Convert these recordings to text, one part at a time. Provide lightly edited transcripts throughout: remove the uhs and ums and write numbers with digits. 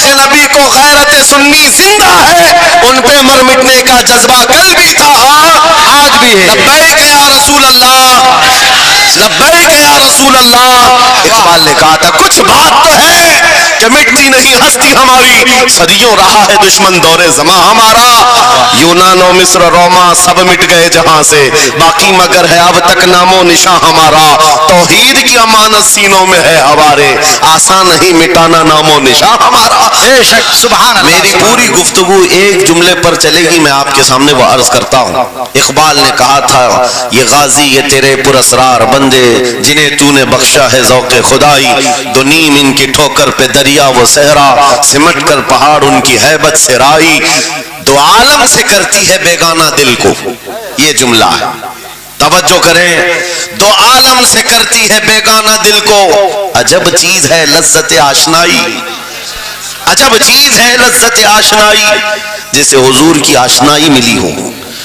شوق نبی کو غیرت سنی زندہ ہے، ان پہ مر مٹنے کا جذبہ کل بھی تھا، آج بھی ہے۔ لبیک یا رسول اللہ، لبیک یا رسول اللہ۔ اقبال نے کہا تھا کچھ بات تو ہے کہ مٹتی نہیں ہستی ہماری، صدیوں رہا ہے دشمن دور زماں ہمارا، یونان و مصر روما سب مٹ گئے جہاں سے، باقی مگر ہے اب تک نام و نشاں ہمارا، توحید کی امانت سینوں میں ہے ہمارے، آسان نہیں مٹانا نام و نشاں ہمارا۔ بے شک، سبحان اللہ۔ میری پوری گفتگو ایک جملے پر چلے گی، میں آپ کے سامنے وہ عرض کرتا ہوں۔ اقبال نے کہا تھا یہ غازی یہ تیرے پراسرار بندے، جنہیں تو نے بخشا ہے ذوق خدائی، دو نیم ان کی ٹھوکر پہ دریا وہ صحرا، سمٹ کر پہاڑ ان کی ہیبت سے رائی، دو عالم سے کرتی ہے بیگانہ دل کو، یہ جملہ ہے، توجہ کریں، دو عالم سے کرتی ہے بیگانہ دل کو، عجب چیز ہے لذت آشنائی، عجب چیز ہے لذت آشنائی، جسے حضور کی آشنائی ملی ہو،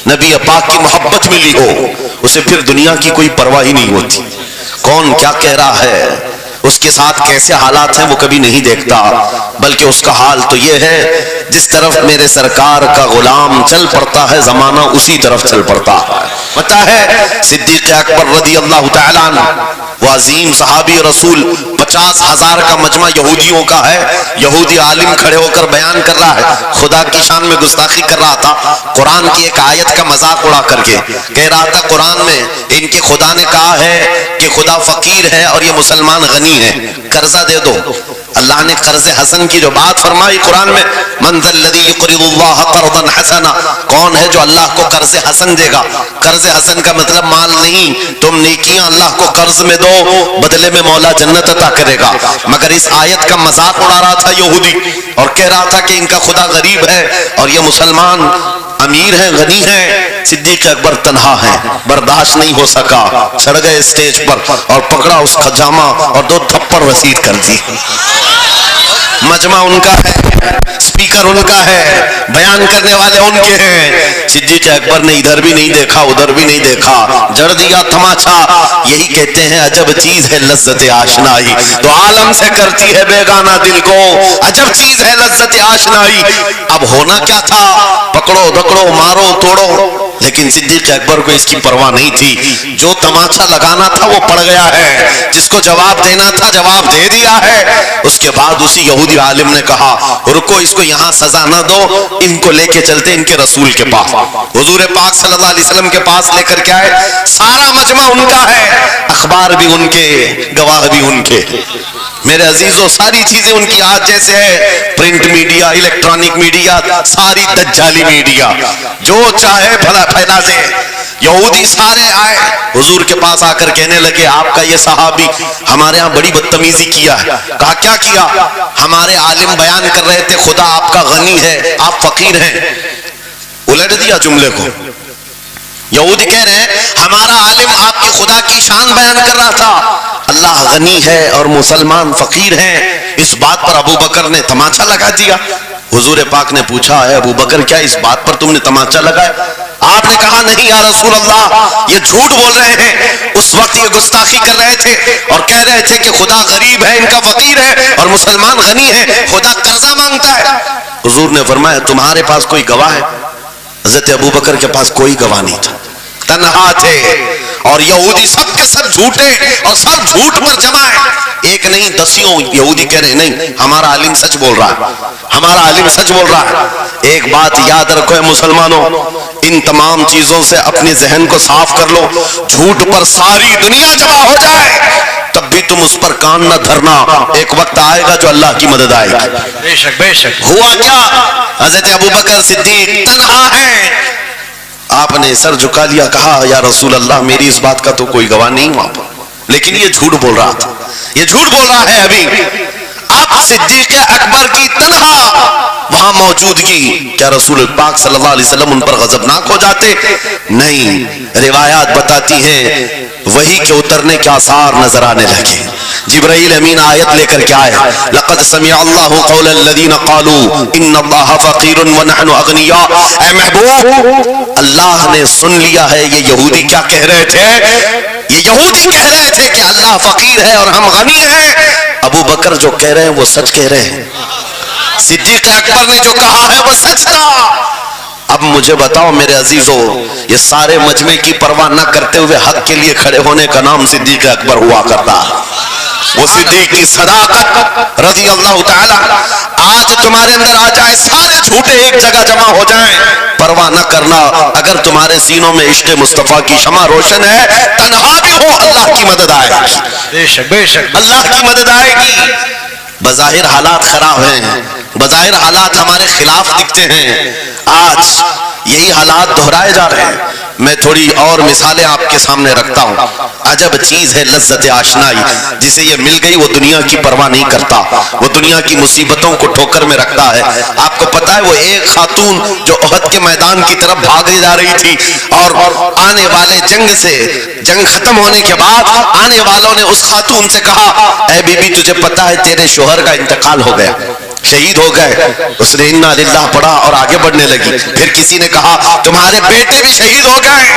نبی پاک کی محبت ملی ہو، اسے پھر دنیا کی کوئی پرواہ ہی نہیں ہوتی، کون کیا کہہ رہا ہے، اس کے ساتھ کیسے حالات ہیں وہ کبھی نہیں دیکھتا، بلکہ اس کا حال تو یہ ہے جس طرف میرے سرکار کا غلام چل پڑتا ہے زمانہ اسی طرف چل پڑتا ہے۔ پتہ ہے صدیق اکبر رضی اللہ تعالیٰ عنہ وہ عظیم صحابی رسول 50,000 کا مجمع یہودیوں کا ہے، یہودی عالم کھڑے ہو کر بیان کر رہا ہے، خدا کی شان میں گستاخی کر رہا تھا، قرآن کی ایک آیت کا مذاق اڑا کر کے کہہ رہا تھا قرآن میں ان کے خدا نے کہا ہے کہ خدا فقیر ہے اور یہ مسلمان غنی ہے، قرضہ دے دو۔ اللہ نے قرض حسن کی جو بات فرمائی قرآن میں، من ذا الذی یقرض اللہ قرضا حسنا، کون ہے جو اللہ کو قرض حسن دے گا؟ قرض حسن کا مطلب مال نہیں، تم نیکیاں اللہ کو قرض میں دو، بدلے میں مولا جنت عطا کرے گا۔ مگر اس آیت کا مذاق اڑا رہا تھا یہودی اور کہہ رہا تھا کہ ان کا خدا غریب ہے اور یہ مسلمان امیر ہیں غنی ہیں۔ صدیق اکبر تنہا ہیں، برداشت نہیں ہو سکا، چڑھ گئے اسٹیج پر اور پکڑا اس کا جامہ اور 2 تھپڑ رسید کر دی۔ مجمع ان کا ہے، سپیکر ان کا ہے، بیان کرنے والے ان کے ہیں، صدیق اکبر نے ادھر بھی نہیں دیکھا ادھر بھی نہیں دیکھا، جڑ دیا تماچا۔ یہی کہتے ہیں عجب چیز ہے لذت آشنائی، تو عالم سے کرتی ہے بیگانہ دل کو، عجب چیز ہے لذت آشنائی۔ اب ہونا کیا تھا، پکڑو دکڑو مارو توڑو، لیکن صدیق اکبر کو اس کی پرواہ نہیں تھی، جو تماچا لگانا تھا وہ پڑ گیا ہے، جس کو جواب دینا تھا جواب دے دیا ہے۔ اس کے بعد اسی یہودی عالم نے کہا رکو، اس کو یہاں سزا نہ دو، ان کو لے کے چلتے ان کے رسول کے پاس۔ حضور پاک صلی اللہ علیہ وسلم کے پاس لے کر کے آئے، سارا مجمع ان کا ہے، اخبار بھی ان کے، گواہ بھی ان کے، میرے عزیزوں ساری چیزیں ان کی آج جیسے ہے، پرنٹ میڈیا، الیکٹرانک میڈیا، ساری دجالی میڈیا، جو چاہے بھلا پھیلا دے۔ یہودی سارے آئے حضور کے پاس آ کر کہنے لگے آپ کا یہ صحابی ہمارے ہاں بڑی بدتمیزی کیا ہے۔ کہا کیا کیا؟ ہمارے عالم بیان کر رہے تھے خدا آپ کا غنی ہے آپ فقیر ہیں، الٹ دیا جملے کو۔ یہودی کہہ رہے ہیں ہمارا عالم آپ کی خدا کی شان بیان کر رہا تھا، اللہ غنی ہے اور مسلمان فقیر ہیں۔ اس بات پر ابو بکر نے تماچا لگا دیا۔ حضور پاک نے پوچھا ہے ابو بکر کیا اس بات پر تم نے تماچا لگایا؟ آپ نے کہا نہیں یا رسول اللہ، یہ جھوٹ بول رہے ہیں، اس وقت یہ گستاخی کر رہے تھے اور کہہ رہے تھے کہ خدا غریب ہے ان کا فقیر ہے اور مسلمان غنی ہے، خدا قرضہ مانگتا ہے۔ حضور نے فرمایا تمہارے پاس کوئی گواہ ہے؟ حضرت ابو بکر کے پاس کوئی گواہ نہیں تھا، تنہا تھے، اور یہودی سب کے سب جھوٹے اور سب جھوٹ پر جمع ہے، ایک نہیں دسیوں یہودی کہہ رہے نہیں ہمارا عالم سچ بول رہا ہے، ہمارا عالم سچ بول رہا ہے۔ ایک بات یاد رکھو مسلمانوں، ان تمام چیزوں سے اپنے ذہن کو صاف کر لو، جھوٹ پر ساری دنیا جمع ہو جائے تب بھی تم اس پر کان نہ دھرنا، ایک وقت آئے گا جو اللہ کی مدد آئے گی۔ بے شک بے شک۔ ہوا کیا، حضرت ابوبکر صدیق تنہا ہیں، آپ نے سر جھکا لیا، کہا یا رسول اللہ میری اس بات کا تو کوئی گواہ نہیں وہاں پر، لیکن یہ جھوٹ بول رہا تھا، یہ جھوٹ بول رہا ہے ابھی۔ اب صدیق اکبر کی تنہا وہاں موجودگی، کیا رسول پاک صلی اللہ علیہ وسلم ان پر غضبناک ہو جاتے؟ نہیں، روایات بتاتی ہیں وحی کے اترنے کے آثار نظر آنے لگے، جبرائیل امین آیت لے کر کے آئے، لقد سمع اللہ قول الذین قالوا ان اللہ فقیر ونحن اغنیاء۔ اے محبوب اللہ نے سن لیا ہے یہ یہودی کیا کہہ رہے تھے، یہ یہودی کہہ رہے تھے کہ اللہ فقیر ہے اور ہم غنی ہیں، ابو بکر جو کہہ رہے ہیں وہ سچ کہہ رہے ہیں، صدیق اکبر نے جو کہا ہے وہ سچ تھا۔ اب مجھے بتاؤ میرے عزیزو، یہ سارے مجمع کی پرواہ نہ کرتے ہوئے حق کے لیے کھڑے ہونے کا نام صدیق اکبر ہوا کرتا ہے۔ وہ صدیق کی صداقت رضی اللہ تعالی آج تمہارے اندر آ جائے، سارے جھوٹے ایک جگہ جمع ہو جائیں، پرواہ نہ کرنا، اگر تمہارے سینوں میں عشق مصطفیٰ کی شمع روشن ہے، تنہا بھی ہو اللہ کی مدد آئے گی، بے شک بے شک، اللہ کی مدد آئے گی۔ بظاہر حالات خراب ہیں، بظاہر حالات ہمارے خلاف دکھتے ہیں، آج یہی حالات دہرائے جا رہے ہیں۔ میں تھوڑی اور مثالیں آپ کے سامنے رکھتا ہوں۔ عجب چیز ہے لذت آشنائی، جسے یہ مل گئی وہ دنیا کی پرواہ نہیں کرتا، وہ دنیا کی مصیبتوں کو ٹھوکر میں رکھتا ہے۔ آپ کو پتا ہے وہ ایک خاتون جو احد کے میدان کی طرف بھاگے جا رہی تھی، اور آنے والے جنگ ختم ہونے کے بعد آنے والوں نے اس خاتون سے کہا، اے بی بی تجھے پتا ہے تیرے شوہر کا انتقال ہو گیا، شہید ہو گئے۔ اس نے انا للہ پڑھا اور آگے بڑھنے لگی۔ پھر کسی نے کہا تمہارے بیٹے بھی شہید ہو گئے،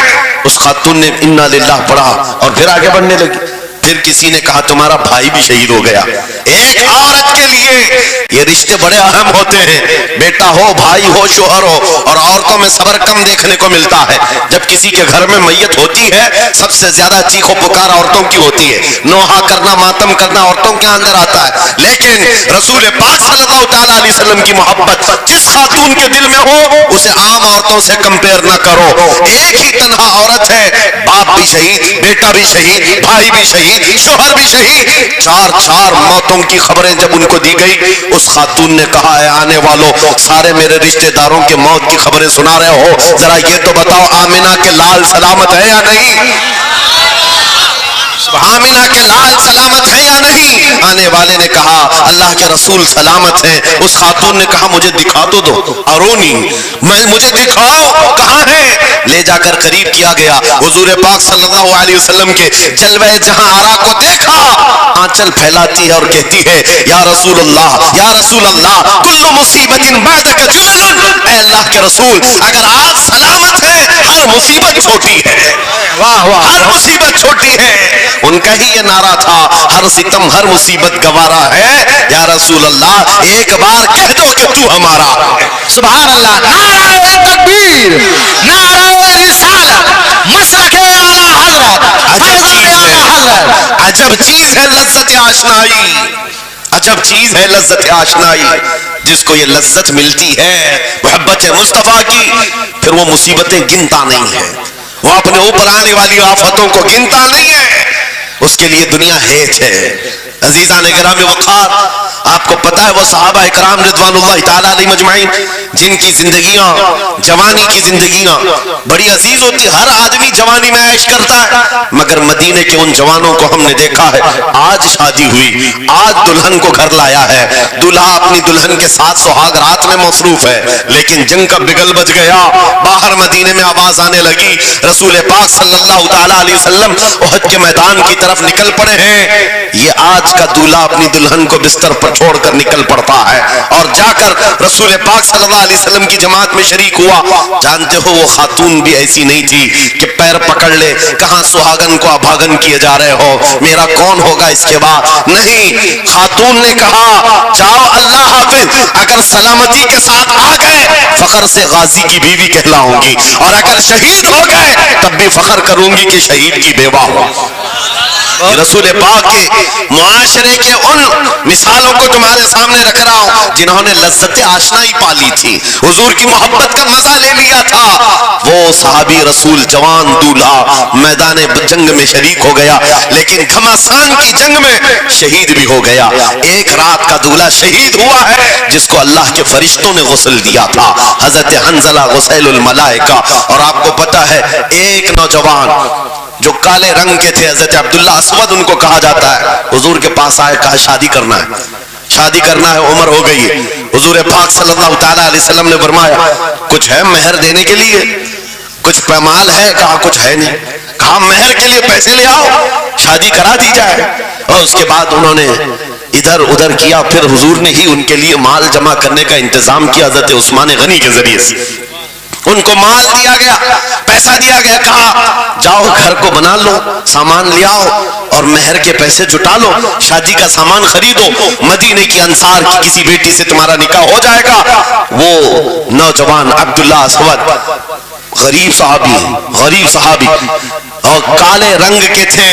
اس خاتون نے انا للہ پڑھا اور پھر آگے بڑھنے لگی۔ پھر کسی نے کہا تمہارا بھائی بھی شہید ہو گیا۔ ایک عورت کے لیے یہ رشتے بڑے اہم ہوتے ہیں، بیٹا ہو، بھائی ہو، شوہر ہو، اور عورتوں میں صبر کم دیکھنے کو ملتا ہے۔ جب کسی کے گھر میں میت ہوتی ہے سب سے زیادہ چیخ و پکار عورتوں کی ہوتی ہے، نوحہ کرنا، ماتم کرنا عورتوں کے اندر آتا ہے۔ لیکن رسول پاک صلی اللہ تعالیٰ علیہ وسلم کی محبت جس خاتون کے دل میں ہو اسے عام عورتوں سے کمپیئر نہ کرو۔ ایک ہی تنہا عورت ہے، باپ بھی شہید، بیٹا بھی شہید، بھائی بھی شہید، شوہر بھی شہید، چار موتوں کی خبریں جب ان کو دی گئی، اس خاتون نے کہا اے آنے والوں، سارے میرے رشتہ داروں کے موت کی خبریں سنا رہے ہو، ذرا یہ تو بتاؤ آمنہ کے لال سلامت ہے یا نہیں؟ آمنہ کے لال سلامت ہے یا نہیں؟ آنے والے نے کہا اللہ کے رسول سلامت ہیں۔ اس خاتون نے کہا مجھے دکھا تو دو، ارونی، مجھے دکھاؤ کہاں ہے؟ لے جا کر قریب کیا گیا، حضور پاک صلی اللہ علیہ وسلم کے جلوہ جہاں آرا کو دیکھا، آنچل پھیلاتی ہے اور کہتی ہے یا رسول اللہ، یا رسول اللہ، کل مصیبت بعدک جلل، اے اللہ کے رسول اگر آپ سلامت ہیں ہر مصیبت چھوٹی ہے، واہ واہ، ہر مصیبت چھوٹی ہے۔ ان کا ہی یہ نعرہ تھا ہر ستم ہر مصیبت گوارا ہے، یا رسول اللہ ایک بار کہہ دو کہ تو ہمارا۔ سبحان اللہ، نعرہ تکبیر، نعرہ رسالت، مسلک اعلیٰ حضرت، فرمان اعلیٰ حضرت۔ عجب چیز ہے لذت آشنائی، عجب چیز ہے لذت آشنائی۔ جس کو یہ لذت ملتی ہے محبت مصطفیٰ کی، پھر وہ مصیبتیں گنتا نہیں ہے، وہ اپنے اوپر آنے والی آفتوں کو گنتا نہیں ہے، اس کے لیے دنیا ہیچ ہے۔ عزیزان گرامی وقار، آپ کو پتا ہے وہ صحابہ اکرام رضوان اللہ تعالیٰ علیہ مجمعین جن کی زندگیاں، جوانی کی زندگیاں بڑی عزیز ہوتی، ہر آدمی جوانی میں عیش کرتا ہے، مگر مدینے کے ان جوانوں کو ہم نے دیکھا ہے آج شادی ہوئی، آج دلہن کو گھر لایا ہے، دلہا اپنی دلہن کے ساتھ سہاگ رات میں مصروف ہے، لیکن جنگ کا بگل بج گیا، باہر مدینے میں آواز آنے لگی، رسول پاک صلی اللہ تعالیٰ علیہ وسلم احد کے میدان کی طرف نکل پڑے ہیں۔ یہ آج کا دولہا اپنی دلہن کو بستر پر چھوڑ کر نکل پڑتا ہے اور جا کر رسول پاک صلی اللہ علیہ وسلم کی جماعت میں شریک ہوا۔ جانتے ہو وہ خاتون بھی ایسی نہیں تھی کہ پیر پکڑ لے، کہاں سہاگن کو ابھاگن کیے جا رہے ہو، میرا کون ہوگا اس کے بعد؟ نہیں، خاتون نے کہا جاؤ اللہ حافظ، اگر سلامتی کے ساتھ آ گئے فخر سے غازی کی بیوی کہلاؤں گی، اور اگر شہید ہو گئے تب بھی فخر کروں گی کہ شہید کی بیوہ ہو۔ رسول پاک کے معاشرے کے ان مثالوں کو تمہارے سامنے رکھ رہا ہوں جنہوں نے لذت آشنائی پالی تھی، حضور کی محبت کا مزہ لے لیا تھا۔ وہ صحابی رسول جوان دولہا میدان جنگ میں شریک ہو گیا، لیکن گھمسان کی جنگ میں شہید بھی ہو گیا۔ ایک رات کا دولہا شہید ہوا ہے جس کو اللہ کے فرشتوں نے غسل دیا تھا، حضرت حنظلہ غسیل الملائکہ۔ اور آپ کو پتا ہے ایک نوجوان جو کالے رنگ کے تھے، حضرت عبداللہ اسود ان کو کہا جاتا ہے، حضور کے پاس آئے، کہا شادی کرنا ہے، شادی کرنا ہے، عمر ہو گئی ہے۔ حضور پاک صلی اللہ تعالیٰ علیہ وسلم نے فرمایا کچھ ہے مہر دینے کے لیے، کچھ پیمال ہے؟ کہا کچھ ہے نہیں۔ کہا مہر کے لیے پیسے لے آؤ، شادی کرا دی جائے۔ اور اس کے بعد انہوں نے ادھر ادھر کیا، پھر حضور نے ہی ان کے لیے مال جمع کرنے کا انتظام کیا حضرت عثمان غنی کے ذریعے سے۔ ان کو مال دیا گیا، پیسہ دیا گیا، کہا جاؤ گھر کو بنا لو، سامان لے آؤ اور مہر کے پیسے جٹا لو، شادی کا سامان خریدو، مدینے کی انصار کی کسی بیٹی سے تمہارا نکاح ہو جائے گا۔ وہ نوجوان عبداللہ اسود غریب صحابی اور کالے رنگ کے تھے،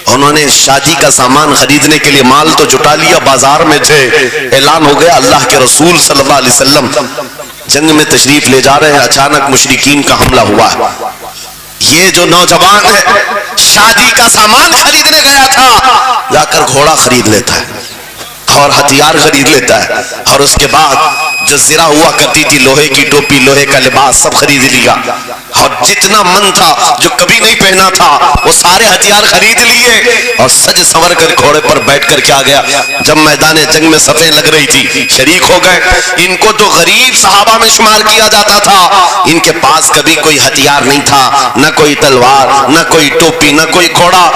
انہوں نے شادی کا سامان خریدنے کے لیے مال تو جٹا لیا، بازار میں تھے، اعلان ہو گیا اللہ کے رسول صلی اللہ علیہ وسلم جنگ میں تشریف لے جا رہے ہیں، اچانک مشرکین کا حملہ ہوا ہے۔ یہ جو نوجوان ہے شادی کا سامان خریدنے گیا تھا، جا کر گھوڑا خرید لیتا ہے اور ہتھیار خرید لیتا ہے، اور اس کے بعد جو زرہ ہوا کرتی تھی، لوہے کی ٹوپی، لوہے کا لباس سب خرید لیا، اور جتنا من تھا جو کبھی نہیں پہنا تھا وہ سارے ہتھیار خرید لیے، اور سج سنور کر گھوڑے پر بیٹھ کر کیا گیا، جب میدان جنگ میں صفیں لگ رہی تھی شریک ہو گئے۔ ان کو تو غریب صحابہ میں شمار کیا جاتا تھا، ان کے پاس کبھی کوئی ہتھیار نہیں تھا، نہ کوئی تلوار، نہ کوئی ٹوپی، نہ کوئی گھوڑا۔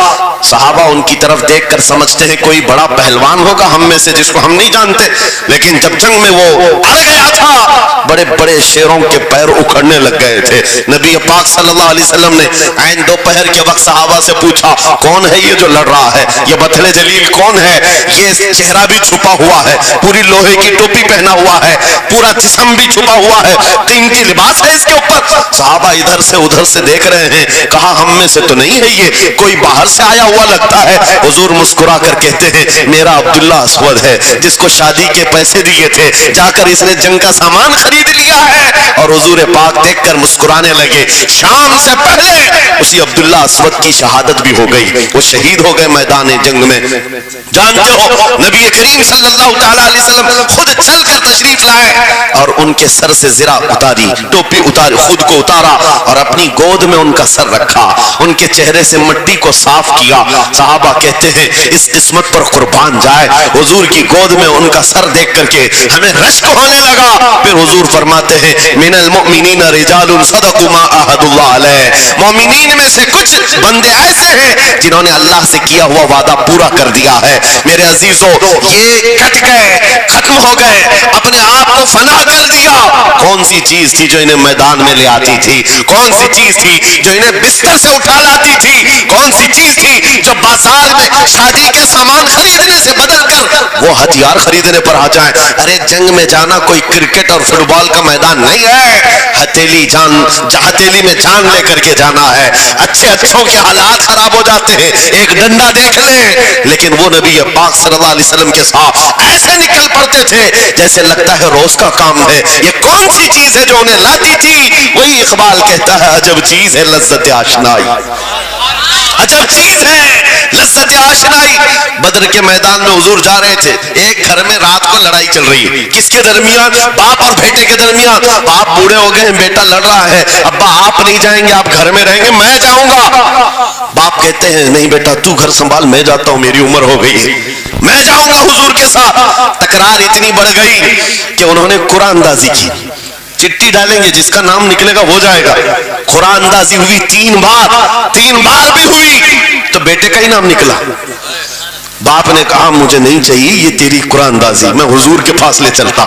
صحابہ ان کی طرف دیکھ کر سمجھتے ہیں کوئی بڑا پہلوان ہوگا ہم میں سے جس کو ہم نہیں جانتے، لیکن جب جنگ میں وہ اڑ گیا تھا بڑے بڑے شیروں کے پیر اکھڑنے لگ گئے تھے۔ نبی پاک صلی اللہ علیہ وسلم نے عین دوپہر کے وقت صحابہ سے پوچھا کون ہے یہ جو لڑ رہا ہے، یہ بطل جلیل کون ہے، یہ چہرہ بھی چھپا ہوا ہے، پوری لوہے کی ٹوپی پہنا ہوا ہے، پورا جسم بھی چھپا ہوا ہے، قیمتی لباس ہے اس کے اوپر۔ صحابہ ادھر سے ادھر سے دیکھ رہے ہیں، کہا ہم میں سے تو نہیں ہے، یہ کوئی باہر سے آیا ہوا لگتا ہے۔ حضور مسکرا کر کہتے ہیں میرا عبداللہ اسود ہے جس کو شادی کے پیسے دیے تھے، جا کر اس نے جنگ کا سامان خرید لیا ہے۔ اور حضور پاک دیکھ کر مسکرانے لگے۔ شام سے پہلے اسی عبداللہ اسود کی شہادت بھی ہو گئی، وہ شہید ہو گئے میدان جنگ میں۔ جانتے ہو نبی کریم صلی اللہ تعالی علیہ وسلم خود چل کر تشریف لائے اور ان کے سر سے زرہ اتاری، ٹوپی اتاری، خود کو اتارا اور اپنی گود میں ان کا سر رکھا، ان کے چہرے سے مٹی کو صاف کیا۔ صحابہ کہتے ہیں اس قسمت پر قربان جائے، حضور کی گود میں ان کا سر دیکھ کر کے ہمیں رشک ہونے لگا۔ پھر حضور فرماتے ہیں من المؤمنین رجال صدقوا ما عاهدوا اللہ علیہ، مومنین میں سے کچھ بندے ایسے ہیں جنہوں نے اللہ سے کیا ہوا وعدہ پورا کر دیا ہے۔ میرے عزیزو یہ کٹ گئے، ختم ہو گئے، اپنے آپ کو فنا کر دیا۔ کون سی چیز تھی جو انہیں میدان میں لے آتی تھی؟ کون سی چیز تھی جو انہیں بستر سے اٹھا لاتی تھی؟ کون سی چیز تھی جو بازار میں شادی کے سامان خریدنے سے بدل کر وہ ہتھیار خریدنے پر آ جائیں؟ ارے جنگ میں جانا کوئی کرکٹ اور فٹ بال کا میدان نہیں ہے، ہتھیلی میں جان لے کر کے جانا ہے۔ اچھوں کے حالات خراب ہو جاتے ہیں، ایک ڈنڈا دیکھ لیں، لیکن وہ نبی پاک صلی اللہ علیہ وسلم کے ساتھ ایسے نکل پڑتے تھے جیسے لگتا ہے روز کا کام ہے۔ یہ کون سی چیز ہے جو انہیں لاتی تھی؟ وہی اقبال کہتا ہے عجب چیز ہے لذت آشنائی، عجب چیز ہے لذت آشنائی۔ بدر کے میدان میں حضور جا رہے تھے، ایک گھر میں رات کو لڑائی چل رہی ہے، کس کے درمیان؟ باپ اور بیٹے کے درمیان۔ باپ بوڑھے ہو گئے ہیں، بیٹا لڑ رہا ہے، ابا آپ نہیں جائیں گے، آپ گھر میں رہیں گے، میں جاؤں گا۔ باپ کہتے ہیں نہیں بیٹا تو گھر سنبھال، میں جاتا ہوں، میری عمر ہو گئی ہے، میں جاؤں گا حضور کے ساتھ۔ تکرار اتنی بڑھ گئی کہ انہوں نے قرآن اندازی کی، چٹھی ڈالیں گے جس کا نام نکلے گا ہو جائے گا۔ قرآن اندازی ہوئی تین بار بھی ہوئی تو بیٹے کا ہی نام نکلا۔ باپ نے کہا مجھے نہیں چاہیے یہ تیری قرآن اندازی، میں حضور کے پاس لے چلتا،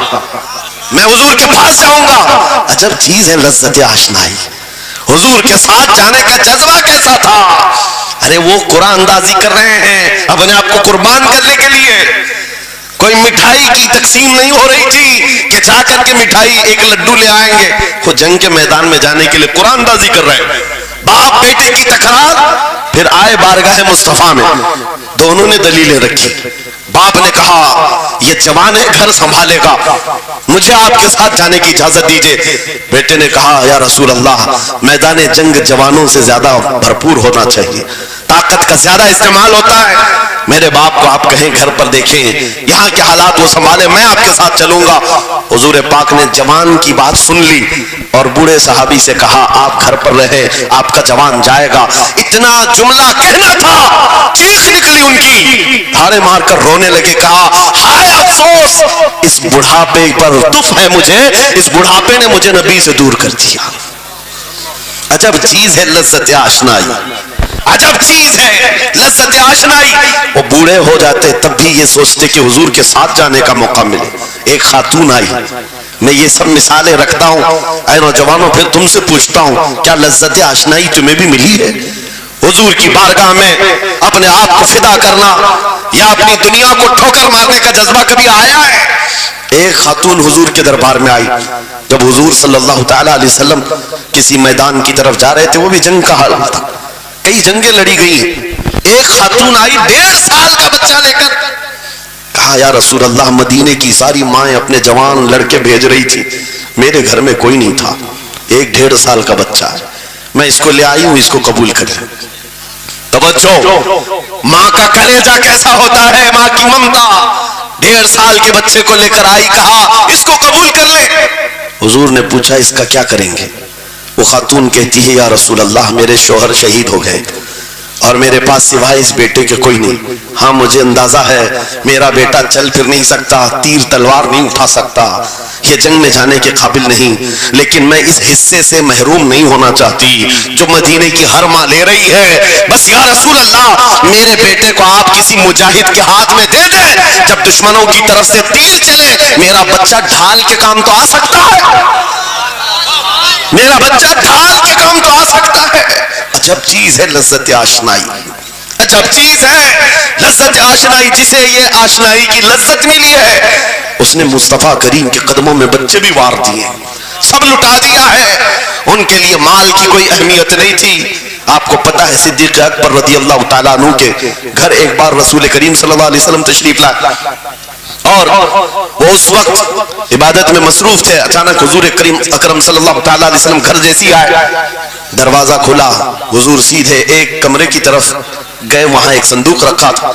میں حضور کے پاس جاؤں گا۔ عجب چیز ہے لذت آشنائی، حضور کے ساتھ جانے کا جذبہ کیسا تھا۔ ارے وہ قرآن اندازی کر رہے ہیں اپنے آپ کو قربان کرنے کے لیے، کوئی مٹھائی کی تقسیم نہیں ہو رہی تھی کہ جا کر کے مٹھائی ایک لڈو لے آئیں گے، وہ جنگ کے میدان میں جانے کے لیے قرآن اندازی کر رہے ہیں۔ باپ بیٹے کی تکرار، پھر آئے بارگاہ مصطفیٰ میں، دونوں نے دلیلیں رکھی۔ باپ نے کہا یہ جوان ہے گھر سنبھالے گا، مجھے آپ کے ساتھ جانے کی اجازت دیجئے۔ بیٹے نے کہا یا رسول اللہ میدان جنگ جوانوں سے زیادہ بھرپور ہونا چاہیے، طاقت کا زیادہ استعمال ہوتا ہے۔ میرے باپ کو آپ کہیں گھر پر دیکھیں، یہاں کے حالات وہ سنبھالے، میں آپ کے ساتھ چلوں گا۔ حضور پاک نے جوان کی بات سن لی اور بوڑھے صحابی سے کہا آپ گھر پر رہیں، آپ کا جوان جائے گا۔ اتنا جملہ کہنا تھا، چیخ نکلی ان کی، دھاڑے مار کر رونے لگے، کہا ہائے افسوس اس بڑھاپے پر دف ہے مجھے، اس بڑھاپے نے مجھے نبی سے دور کر دیا۔ عجب چیز ہے لذت آشنائی، عجب چیز ہے لذت آشنائی۔ وہ بوڑھے ہو جاتے تب بھی یہ سوچتے کہ حضور کے ساتھ جانے کا موقع ملے۔ ایک خاتون آئی، میں یہ سب مثالیں رکھتا ہوں اے نوجوانوں، پھر تم سے پوچھتا ہوں کیا لذت آشنائی تمہیں بھی ملی ہے؟ حضور کی بارگاہ میں اپنے آپ کو فدا کرنا یا اپنی دنیا کو ٹھوکر مارنے کا جذبہ کبھی آیا ہے؟ ایک خاتون حضور کے دربار میں آئی جب حضور صلی اللہ تعالی علیہ وسلم کسی میدان کی طرف جا رہے تھے، وہ بھی جنگ کا حال تھا، کئی جنگیں لڑی گئی. ایک خاتون آئی 1.5 سال کا بچہ لے کر، کہا یا رسول اللہ مدینے کی ساری مائیں اپنے جوان لڑکے بھیج رہی تھی، میرے گھر میں کوئی نہیں تھا، ایک 1.5 سال کا بچہ ہے، میں اس کو لے آئی ہوں، اس کو قبول کر لیں. توجہ، ماں کا کلیجہ کیسا ہوتا ہے، ماں کی ممتا. 1.5 سال کے بچے کو لے کر آئی، کہا اس کو قبول کر لے. حضور نے پوچھا اس کا کیا کریں گے؟ وہ خاتون کہتی ہے یا رسول اللہ میرے شوہر شہید ہو گئے اور میرے پاس سوائے اس بیٹے کے کوئی نہیں. ہاں مجھے اندازہ ہے میرا بیٹا چل پھر نہیں سکتا، تیر تلوار نہیں اٹھا سکتا، یہ جنگ میں جانے کے قابل نہیں، لیکن میں اس حصے سے محروم نہیں ہونا چاہتی جو مدینے کی ہر ماں لے رہی ہے. بس یا رسول اللہ میرے بیٹے کو آپ کسی مجاہد کے ہاتھ میں دے دیں، جب دشمنوں کی طرف سے تیر چلے میرا بچہ ڈھال کے کام تو آ سکتا ہے، میرا بچہ ڈھال کے کام تو آ سکتا ہے. عجب چیز ہے لذت آشنائی، عجب چیز ہے لذت آشنائی. جسے یہ آشنائی کی لذت ملی ہے اس نے مصطفیٰ کریم کے قدموں میں بچے بھی وار دیے، سب لٹا دیا ہے. ان کے لیے مال کی کوئی اہمیت نہیں تھی. آپ کو پتا ہے صدیق اکبر رضی اللہ تعالیٰ عنہ کے گھر ایک بار رسول کریم صلی اللہ علیہ وسلم تشریف لائے اور وہ اس وقت عبادت میں مصروف تھے. اچانک حضور کریم اکرم صلی اللہ تعالیٰ علیہ وسلم گھر جیسی آئے، دروازہ کھلا، حضور سیدھے ایک کمرے کی طرف گئے، وہاں ایک صندوق رکھا تھا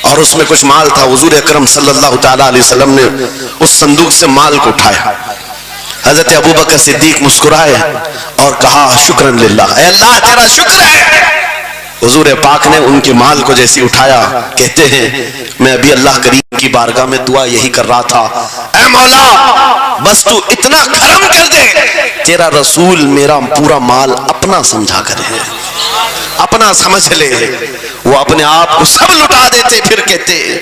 اور اس میں کچھ مال تھا. حضور اکرم صلی اللہ تعالیٰ علیہ وسلم نے اس صندوق سے مال کو اٹھایا. حضرت ابوبکر صدیق مسکرائے اور کہا شکرن للہ، اے اللہ تیرا شکر ہے. حضور پاک نے ان کے مال کو جیسی اٹھایا، کہتے ہیں میں ابھی اللہ کریم کی بارگاہ میں دعا یہی کر رہا تھا، اے مولا بس تو اتنا کرم کر دے تیرا رسول میرا پورا مال اپنا سمجھا کرے، اپنا سمجھ لے. وہ اپنے آپ کو سب لٹا دیتے، پھر کہتے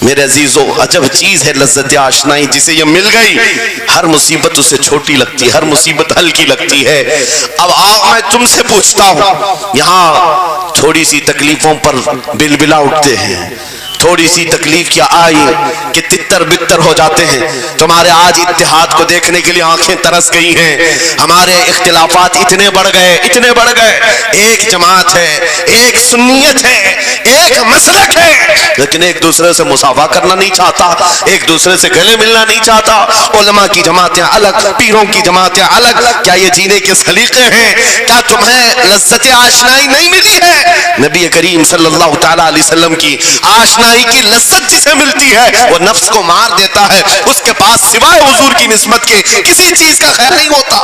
میرے عزیزو عجب چیز ہے لذت آشنائی. جسے یہ مل گئی ہر مصیبت اسے چھوٹی لگتی ہے، ہر مصیبت ہلکی لگتی ہے. اب آؤ میں تم سے پوچھتا ہوں، یہاں تھوڑی سی تکلیفوں پر بلبلا اٹھتے ہیں، تھوڑی سی تکلیف کیا آئی کہ تتر بتر ہو جاتے ہیں. تمہارے آج اتحاد کو دیکھنے کے لیے آنکھیں ترس گئی ہیں. ہمارے اختلافات اتنے بڑھ گئے، اتنے بڑھ گئے. ایک جماعت ہے، ایک سنیت ہے، ایک مسلک ہے، لیکن ایک دوسرے سے مساوا کرنا نہیں چاہتا، ایک دوسرے سے گلے ملنا نہیں چاہتا. علماء کی جماعتیں الگ، پیروں کی جماعتیں الگ. کیا یہ جینے کے سلیقے ہیں؟ کیا تمہیں لذت آشنائی نہیں ملی ہے؟ نبی کریم صلی اللہ تعالیٰ علیہ وسلم کی آشنائی کی لذت جسے ملتی ہے وہ نفس کو مار دیتا ہے. اس کے پاس سوائے حضور کی نسبت کے کسی چیز کا خیال نہیں ہوتا،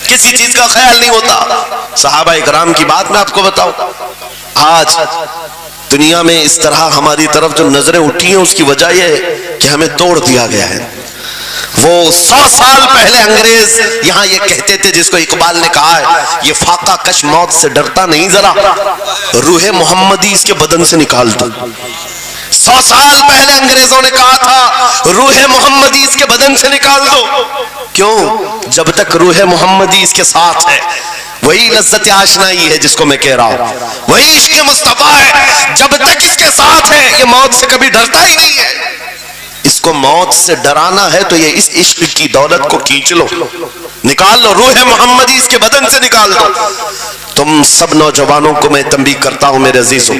کسی چیز کا خیال نہیں ہوتا. صحابہ اکرام کی بات میں آپ کو بتاؤں، آج دنیا میں اس طرح ہماری طرف جو نظریں اٹھی ہیں اس کی وجہ یہ ہے کہ ہمیں توڑ دیا گیا ہے. وہ 100 سال پہلے انگریز یہاں یہ کہتے تھے، جس کو اقبال نے کہا ہے یہ فاقہ کش موت سے ڈرتا نہیں، ذرا روح محمدی اس کے بدن سے نکال دو. 100 سال پہلے انگریزوں نے کہا تھا روح محمدی اس کے بدن سے نکال دو. کیوں؟ جب تک روح محمدی اس کے ساتھ ہے وہی لذت آشنائی ہے جس کو میں کہہ رہا ہوں، وہی عشق مصطفیٰ ہے. جب تک اس کے ساتھ ہے یہ موت سے کبھی ڈرتا ہی نہیں ہے. اس کو موت سے ڈرانا ہے تو یہ اس عشق کی دولت کو کھینچ لو، نکال لو، روح محمدی اس کے بدن سے نکال دو. تم سب نوجوانوں کو میں تنبیہ کرتا ہوں میرے عزیزوں،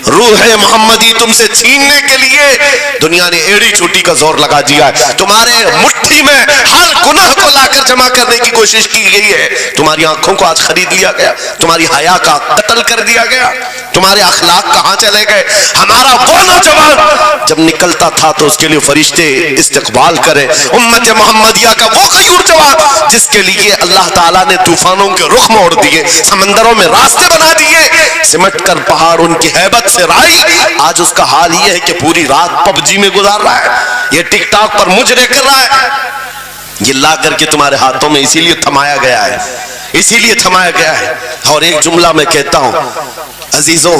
روح محمدی تم سے چھیننے کے لیے دنیا نے ایڑی چوٹی کا زور لگا دیا ہے. تمہارے مٹھی میں ہر گناہ کو لا کر جمع کرنے کی کوشش کی گئی ہے. تمہاری آنکھوں کو آج خرید لیا گیا، تمہاری حیا کا قتل کر دیا گیا، تمہارے اخلاق کہاں چلے گئے. ہمارا وہ نوجوان جب نکلتا تھا تو اس کے لیے فرشتے استقبال کرے. امت محمدیہ کا وہ غیور جوان جس کے لیے اللہ تعالیٰ نے طوفانوں کے رخ موڑ دیے، سمندروں میں راستے بنا دیے، سمٹ کر پہاڑ ان کی ہیبت سے رائی. آج اس کا حال یہ ہے کہ پوری رات پب جی میں گزار رہا ہے، یہ ٹک ٹاک پر مجرے کر رہا ہے. یہ لا کر کے تمہارے ہاتھوں میں اسی لیے تھمایا گیا ہے، اسی لیے تھمایا گیا ہے. اور ایک جملہ میں کہتا ہوں عزیزوں،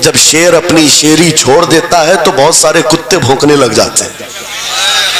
جب شیر اپنی شیری چھوڑ دیتا ہے تو بہت سارے کتے بھونکنے لگ جاتے ہیں.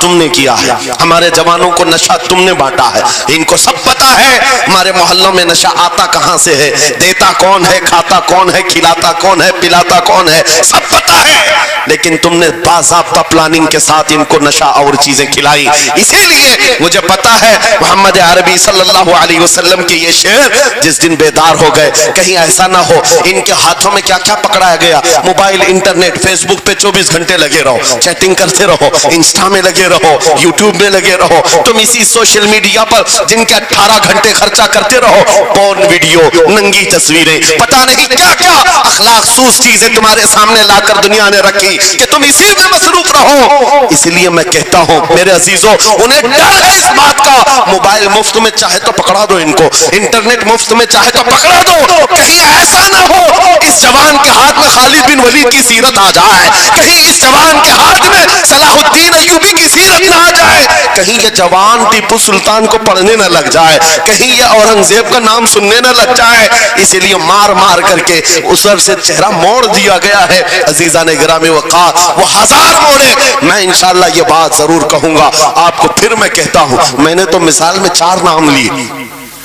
تم نے کیا ہے, ہمارے جوانوں کو نشہ تم نے بانٹا ہے. ان کو سب پتا ہے ہمارے محلوں میں نشہ آتا کہاں سے ہے, دیتا کون ہے, کھاتا کون ہے, کھلاتا کون ہے, پلاتا کون ہے, سب پتا ہے. لیکن تم نے باضابطہ پلاننگ کے ساتھ ان کو نشہ اور چیزیں کھلائی. اسی لیے مجھے پتا ہے محمد عربی صلی اللہ علیہ وسلم کی یہ شعر, جس دن بیدار ہو گئے کہیں ایسا نہ ہو ان کے ہاتھوں میں کیا کیا پکڑایا گیا, موبائل, انٹرنیٹ, فیس بک پہ 24 گھنٹے لگے رہو, چیٹنگ کرتے رہو, انسٹا میں لگے رہو, یوٹیوب میں لگے رہو, تم اسی سوشل میڈیا پر جن کے 18 گھنٹے خرچہ کرتے رہو, پورن ویڈیو, ننگی تصویریں, پتہ نہیں کیا کیا اخلاق سوز چیزیں تمہارے سامنے لا کر دنیا نے رکھی کہ تم اسی میں مصروف رہو. اس لیے میں کہتا ہوں میرے عزیزوں, انہیں ڈر ہے اس بات کا, موبائل مفت میں چاہے تو پکڑا دو ان کو, انٹرنیٹ مفت میں چاہے تو پکڑا دو, کہیں ایسا نہ ہو اس جوان کے ہاتھ میں خالد بن ولید کی سیرت آ جائے, کہیں اس جوان کے ہاتھ میں صلاح الدین ایوبی کی سیرت نہ آ جائے, کہیں یہ جوان ٹیپو سلطان کو پڑھنے نہ لگ جائے, کہیں یہ اورنگزیب کا نام سننے نہ لگ جائے. اسی لیے مار مار کر کے اس طرف سے چہرہ موڑ دیا گیا ہے. عزیزان گرامی وقار, وہ ہزار موڑے. میں انشاءاللہ یہ بات ضرور کہوں گا آپ کو, پھر میں کہتا ہوں میں نے تو مثال میں 4 نام لیے,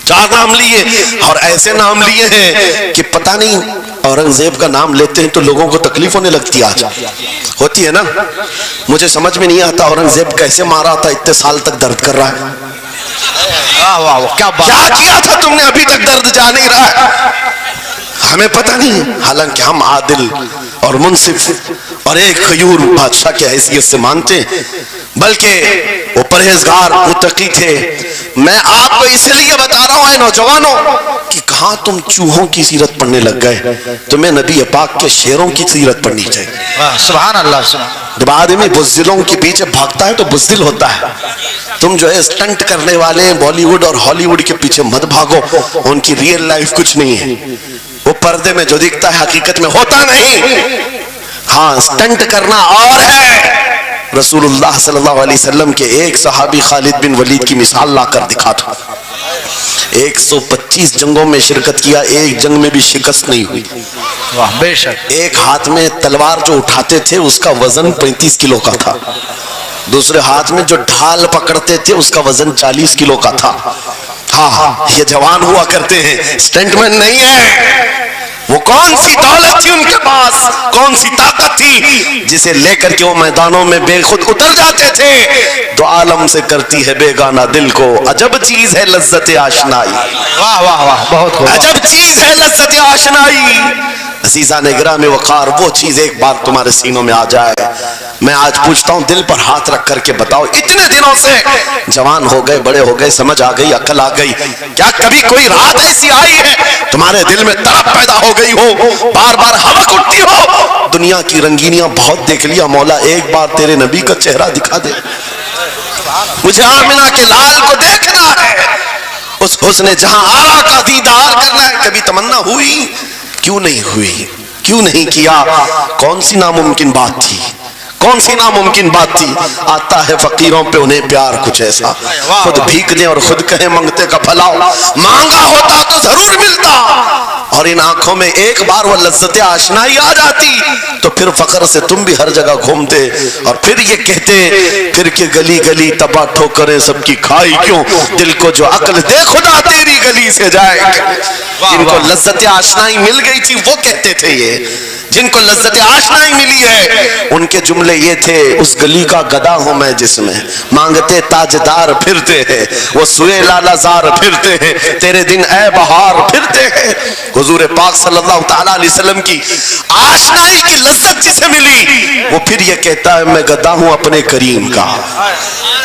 4 نام لیے, اور ایسے نام لیے ہیں کہ پتہ نہیں اورنگزیب کا نام لیتے ہیں تو لوگوں کو تکلیف ہونے لگتی ہے. آج ہوتی ہے نا, مجھے سمجھ میں نہیں آتا اورنگزیب کیسے مارا تھا, اتنے سال تک درد کر رہا ہے. کیا کیا تھا تم نے, ابھی تک درد جا نہیں رہا ہے, ہمیں پتہ نہیں. حالانکہ ہم عادل اور منصف اور ایک غیور بادشاہ کی حیثیت سے مانتے ہیں, بلکہ وہ پرہیزگار متقی تھے. میں آپ کو اس لیے بتا رہا ہوں اے نوجوانوں کہ کہاں تم چوہوں کی سیرت پڑھنے لگ گئے, تمہیں نبی پاک کے شیروں کی سیرت پڑھنی چاہیے. سبحان اللہ. جب آدمی بزدلوں کے پیچھے بھاگتا ہے تو بزدل ہوتا ہے. تم جو ہے اسٹنٹ کرنے والے ہیں بالی ووڈ اور ہالی ووڈ کے پیچھے مت بھاگو, ان کی ریئل لائف کچھ نہیں ہے, وہ پردے میں جو دکھتا ہے حقیقت میں ہوتا نہیں. ہاں اسٹنٹ کرنا اور ہے. رسول اللہ صلی اللہ علیہ وسلم کے ایک صحابی خالد بن ولید کی مثال لا کر دکھا تھا. 125 جنگوں میں شرکت کیا, ایک جنگ میں بھی شکست نہیں ہوئی. بے شک. ایک ہاتھ میں تلوار جو اٹھاتے تھے اس کا وزن 35 کلو کا تھا, دوسرے ہاتھ میں جو ڈھال پکڑتے تھے اس کا وزن 40 کلو کا تھا. ہاں یہ جوان ہوا کرتے ہیں, اسٹنٹ مین نہیں ہے. وہ کون سی دولت تھی ان کے پاس, کون سی طاقت تھی جسے لے کر کے وہ میدانوں میں بے خود اتر جاتے تھے. تو عالم سے کرتی ہے بیگانہ دل کو, عجب چیز ہے لذت آشنائی. واہ واہ واہ, بہت خوب. عجب چیز ہے لذت آشنائی. عزیزان گرامی وقار, وہ چیز ایک بار تمہارے سینوں میں آ جائے. میں آج پوچھتا ہوں دل پر ہاتھ رکھ کر کے بتاؤ, اتنے دنوں سے جوان ہو گئے, بڑے ہو گئے, سمجھ آ گئی, عقل آ گئی, کیا کبھی کوئی رات ایسی آئی ہے تمہارے دل میں طرف پیدا ہو گئی ہو, بار بار حوث اٹھتی ہو؟ دنیا کی رنگینیاں بہت دیکھ لیا, مولا ایک بار تیرے نبی کا چہرہ دکھا دے, مجھے آمنہ کے لال کو دیکھنا ہے, اس حسن جہاں آرا کا دیدار کرنا ہے. کبھی تمنا ہوئی؟ کیوں نہیں ہوئی, کیوں نہیں کیا؟ کون سی ناممکن بات تھی, کون سی ناممکن بات تھی؟ آتا ہے فقیروں پہ انہیں پیار کچھ ایسا, خود بھیک دیں اور خود کہیں منگتے کا بھلا, مانگا ہوتا تو ضرور ملتا. اور ان آنکھوں میں ایک بار وہ لذت آشنائی آ جاتی تو پھر فخر سے تم بھی ہر جگہ گھومتے, اور پھر یہ کہتے پھر کہ گلی گلی تباہ ٹھوکریں سب کی کھائی کیوں, دل کو جو عقل دے خدا تیری گلی سے جائے. جن کو لذت آشنائی مل گئی تھی وہ کہتے تھے, یہ جن کو لذت آشنائی ملی ہے ان کے جملے یہ تھے, اس گلی کا گدا ہوں میں جس میں مانگتے تاجدار پھرتے ہیں, وہ سوئے لالا زار پھرتے ہیں, تیرے دن اے بہار پھرتے ہیں. حضور پاک صلی اللہ تعالیٰ علیہ وسلم کی آشنائی کی لذت جسے ملی وہ پھر یہ کہتا ہے میں گدا ہوں اپنے کریم کا,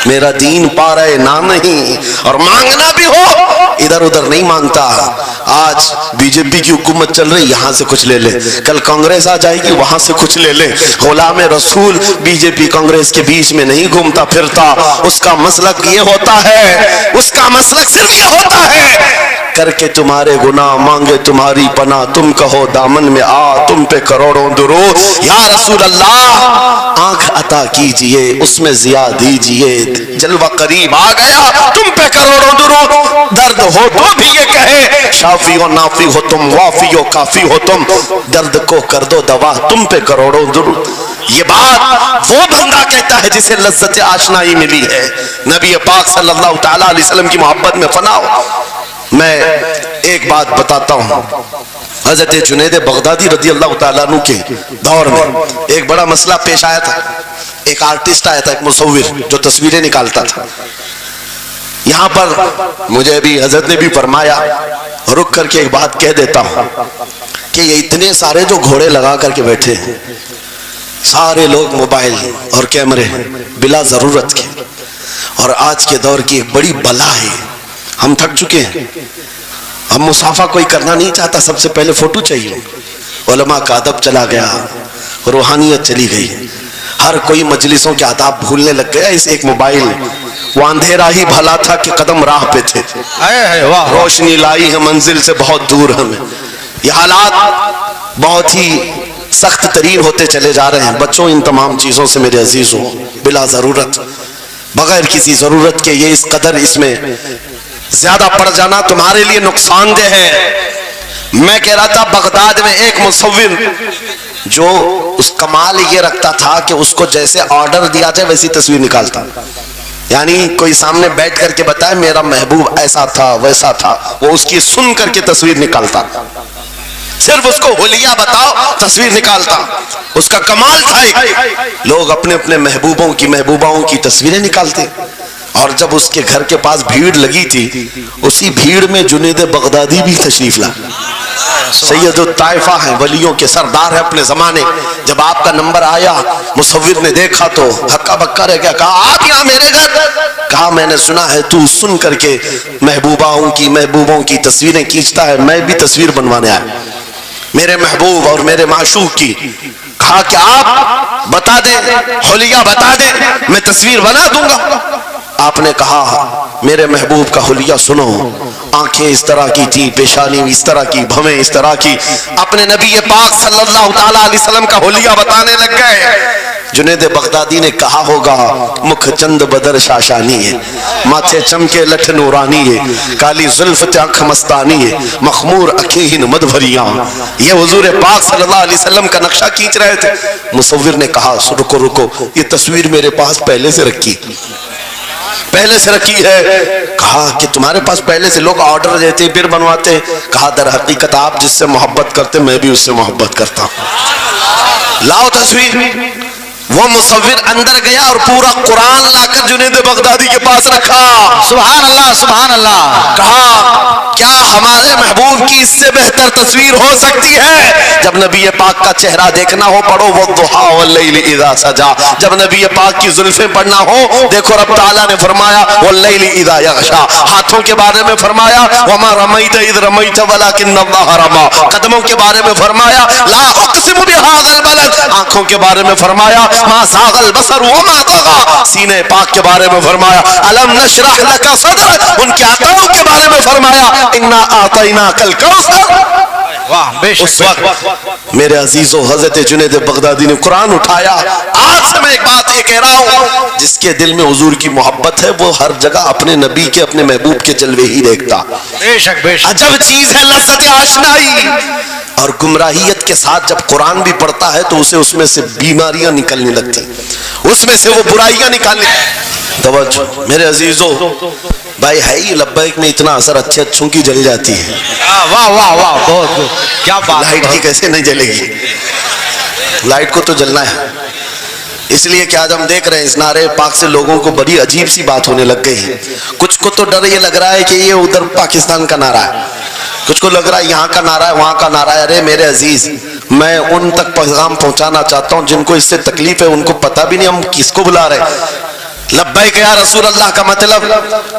میرا دین پا رہے نہ نہیں, اور مانگنا بھی ہو ادھر ادھر نہیں مانگتا. آج بی جے پی کی حکومت چل رہی, یہاں سے کچھ لے لے, کل کانگریس آ جائے گی وہاں سے کچھ لے لے. غلام رسول بی جے پی کانگریس کے بیچ میں نہیں گھومتا پھرتا, اس کا مسلک یہ ہوتا ہے, اس کا مسلک صرف یہ ہوتا ہے کر کے تمہارے گناہ مانگے تمہاری پناہ, تم کہو دامن میں آ تم پہ کروڑوں درود. یا رسول اللہ آنکھ عطا کیجئے اس میں ضیا دیجئے جلوہ قریب آ گیا تم پہ کروڑوں درود درد ہو تو بھی یہ کہے شافی و نافی ہو تم وافی و کافی ہو تم درد کو کر دو دوا تم پہ کروڑوں درود یہ بات وہ بندہ کہتا ہے جسے لذت آشنائی ملی ہے نبی پاک صلی اللہ تعالیٰ علیہ وسلم کی محبت میں فنا ہو میں ایک بات بتاتا ہوں حضرت جنید بغدادی رضی اللہ تعالیٰ عنہ کے دور میں ایک بڑا مسئلہ پیش آیا تھا ایک آرٹسٹ آیا تھا ایک مصور جو تصویریں نکالتا تھا یہاں پر مجھے بھی حضرت نے بھی فرمایا رک کر کے ایک بات کہہ دیتا ہوں کہ یہ اتنے سارے جو گھوڑے لگا کر کے بیٹھے ہیں سارے لوگ موبائل اور کیمرے بلا ضرورت کے اور آج کے دور کی ایک بڑی بلا ہے ہم تھک چکے ہیں ہم مصافحہ کوئی کرنا نہیں چاہتا سب سے پہلے فوٹو چاہیے علماء کا ادب چلا گیا روحانیت چلی گئی ہر کوئی مجلسوں کے آداب بھولنے لگ گیا اس ایک موبائل وہ اندھیرا ہی بھلا تھا کہ قدم راہ پہ تھے روشنی لائی ہے منزل سے بہت دور ہمیں یہ حالات بہت ہی سخت ترین ہوتے چلے جا رہے ہیں بچوں ان تمام چیزوں سے میرے عزیزوں بلا ضرورت بغیر کسی ضرورت کے یہ اس قدر اس میں زیادہ پڑ جانا تمہارے لیے نقصان دہ ہے میں کہہ رہا تھا بغداد میں ایک مصور جو اس کمال یہ رکھتا تھا کہ اس کو جیسے آرڈر دیا جائے ویسی تصویر نکالتا یعنی کوئی سامنے بیٹھ کر کے بتائے میرا محبوب ایسا تھا ویسا تھا وہ اس کی سن کر کے تصویر نکالتا صرف اس کو حلیہ بتاؤ تصویر نکالتا اس کا کمال تھا ایک لوگ اپنے اپنے محبوبوں کی محبوباؤں کی تصویریں نکالتے اور جب اس کے گھر کے پاس بھیڑ لگی تھی اسی بھیڑ میں جنید بغدادی بھی تشریف لا سید الطائفہ ہیں ولیوں کے سردار ہیں اپنے زمانے جب آپ کا نمبر آیا مصور نے دیکھا تو ہکا بکا رہ گیا کہا آپ یہاں میرے گھر کہا میں نے سنا ہے تو سن کر کے محبوبوں کی تصویریں کھینچتا ہے میں بھی تصویر بنوانے آیا میرے محبوب اور میرے معشوق کی کہا کہ آپ بتا دیں حلیہ بتا دیں میں تصویر بنا دوں گا آپ نے کہا میرے محبوب کا حلیہ سنو آنکھیں اس طرح کی تھی پیشانی اس طرح کی بھویں اس طرح کی اپنے نبی پاک صلی اللہ تعالیٰ علیہ وسلم کا حلیہ بتانے لگ گئے جنید بغدادی نے کہا ہوگا مکھ چند بدر شاشانی ہے ماتھے چمکے لٹھ نورانی ہے کالی زلف آنکھ مستانی ہے مخمور اکھیں مدبھریاں یہ حضور پاک صلی اللہ علیہ وسلم کا نقشہ کھینچ رہے تھے مصور نے کہا رکو یہ تصویر میرے پاس پہلے سے رکھی ہے کہا کہ تمہارے پاس پہلے سے لوگ آرڈر دیتے پھر بنواتے کہا در حقیقت آپ جس سے محبت کرتے میں بھی اس سے محبت کرتا ہوں لاؤ تصویر وہ مصور اندر گیا اور پورا قرآن لا کر جنید بغدادی کے پاس رکھا سبحان اللہ سبحان اللہ کہا کیا ہمارے محبوب کی اس سے بہتر تصویر ہو سکتی ہے جب نبی پاک کا چہرہ دیکھنا ہو پڑھو والضحیٰ واللیل اذا سجا جب نبی پاک کی زلفیں پڑھنا ہو دیکھو رب تعالیٰ نے فرمایا واللیل اذا یغشا ہاتھوں کے بارے میں فرمایا وما رمیت اذ رمیت ولکن اللہ رما قدموں کے بارے میں فرمایا لا اقسم بہذا البلد آنکھوں کے بارے میں فرمایا ما زاغ البصر وما طغى سینے پاک کے بارے میں فرمایا الم نشرح لك صدرك ان کے عطاؤں کے بارے میں فرمایا انا اعطیناک الکوثر اس وقت میرے عزیزو حضرت جنید بغدادی نے قرآن اٹھایا آج سے میں ایک بات یہ کہہ رہا ہوں جس کے دل میں حضور کی محبت ہے وہ ہر جگہ اپنے نبی کے اپنے محبوب کے جلوے ہی دیکھتا بے شک عجب چیز ہے لذت آشنائی اور گمراہیت کے ساتھ جب قرآن بھی پڑھتا ہے تو اسے اس میں سے بیماریاں نکلنے لگتی اس میں سے وہ برائیاں نکالنے توجہ میرے عزیزو بھائی ہے ہی لبیک میں اتنا اثر اچھوں کی جل جاتی ہے واہ واہ واہ بہت کیا بات لائٹ کی کیسے نہیں جلے گی لائٹ کو تو جلنا ہے اس لیے کہ آج ہم دیکھ رہے ہیں اس نعرے پاک سے لوگوں کو بڑی عجیب سی بات ہونے لگ گئی ہے کچھ کو تو ڈر یہ لگ رہا ہے کہ یہ ادھر پاکستان کا نعرہ ہے کچھ کو لگ رہا ہے یہاں کا نعرہ ہے وہاں کا نعرہ ہے ارے میرے عزیز میں ان تک پیغام پہنچانا چاہتا ہوں جن کو اس سے تکلیف ہے ان کو پتہ بھی نہیں ہم کس کو بلا رہے ہیں لبیک یا رسول اللہ کا مطلب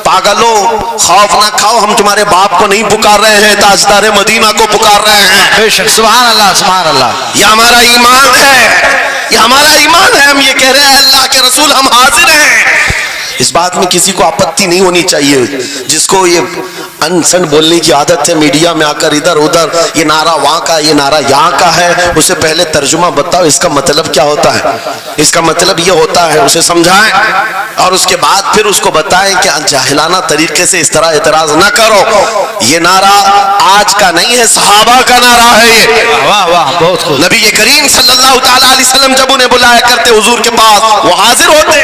پاگلو خوف نہ کھاؤ ہم تمہارے باپ کو نہیں پکار رہے ہیں تاجدار مدینہ کو پکار رہے ہیں بے شک سبحان اللہ سبحان اللہ یہ ہمارا ایمان ہے یہ ہمارا ایمان ہے ہم یہ کہہ رہے ہیں اللہ کے رسول ہم حاضر ہیں اس بات میں کسی کو آپتی نہیں ہونی چاہیے. جس کو یہ انسن بولنے کی عادت ہے میڈیا میں آ کر ادھر ادھر یہ نعرہ وہاں کا یہ نعرہ یہاں کا ہے, اسے پہلے ترجمہ بتاؤ اس کا مطلب کیا ہوتا ہے. اس کا مطلب یہ ہوتا ہے, اسے سمجھائیں اور اس کے بعد پھر اس کو بتائیں کہ جاہلانہ طریقے سے اس طرح اعتراض نہ کرو. یہ نعرہ آج کا نہیں ہے, صحابہ کا نعرہ ہے. یہ واہ واہ بہت خوب. نبی کریم صلی اللہ تعالی علیہ وسلم جب انہیں بلایا کرتے حضور کے پاس, وہ حاضر ہوتے.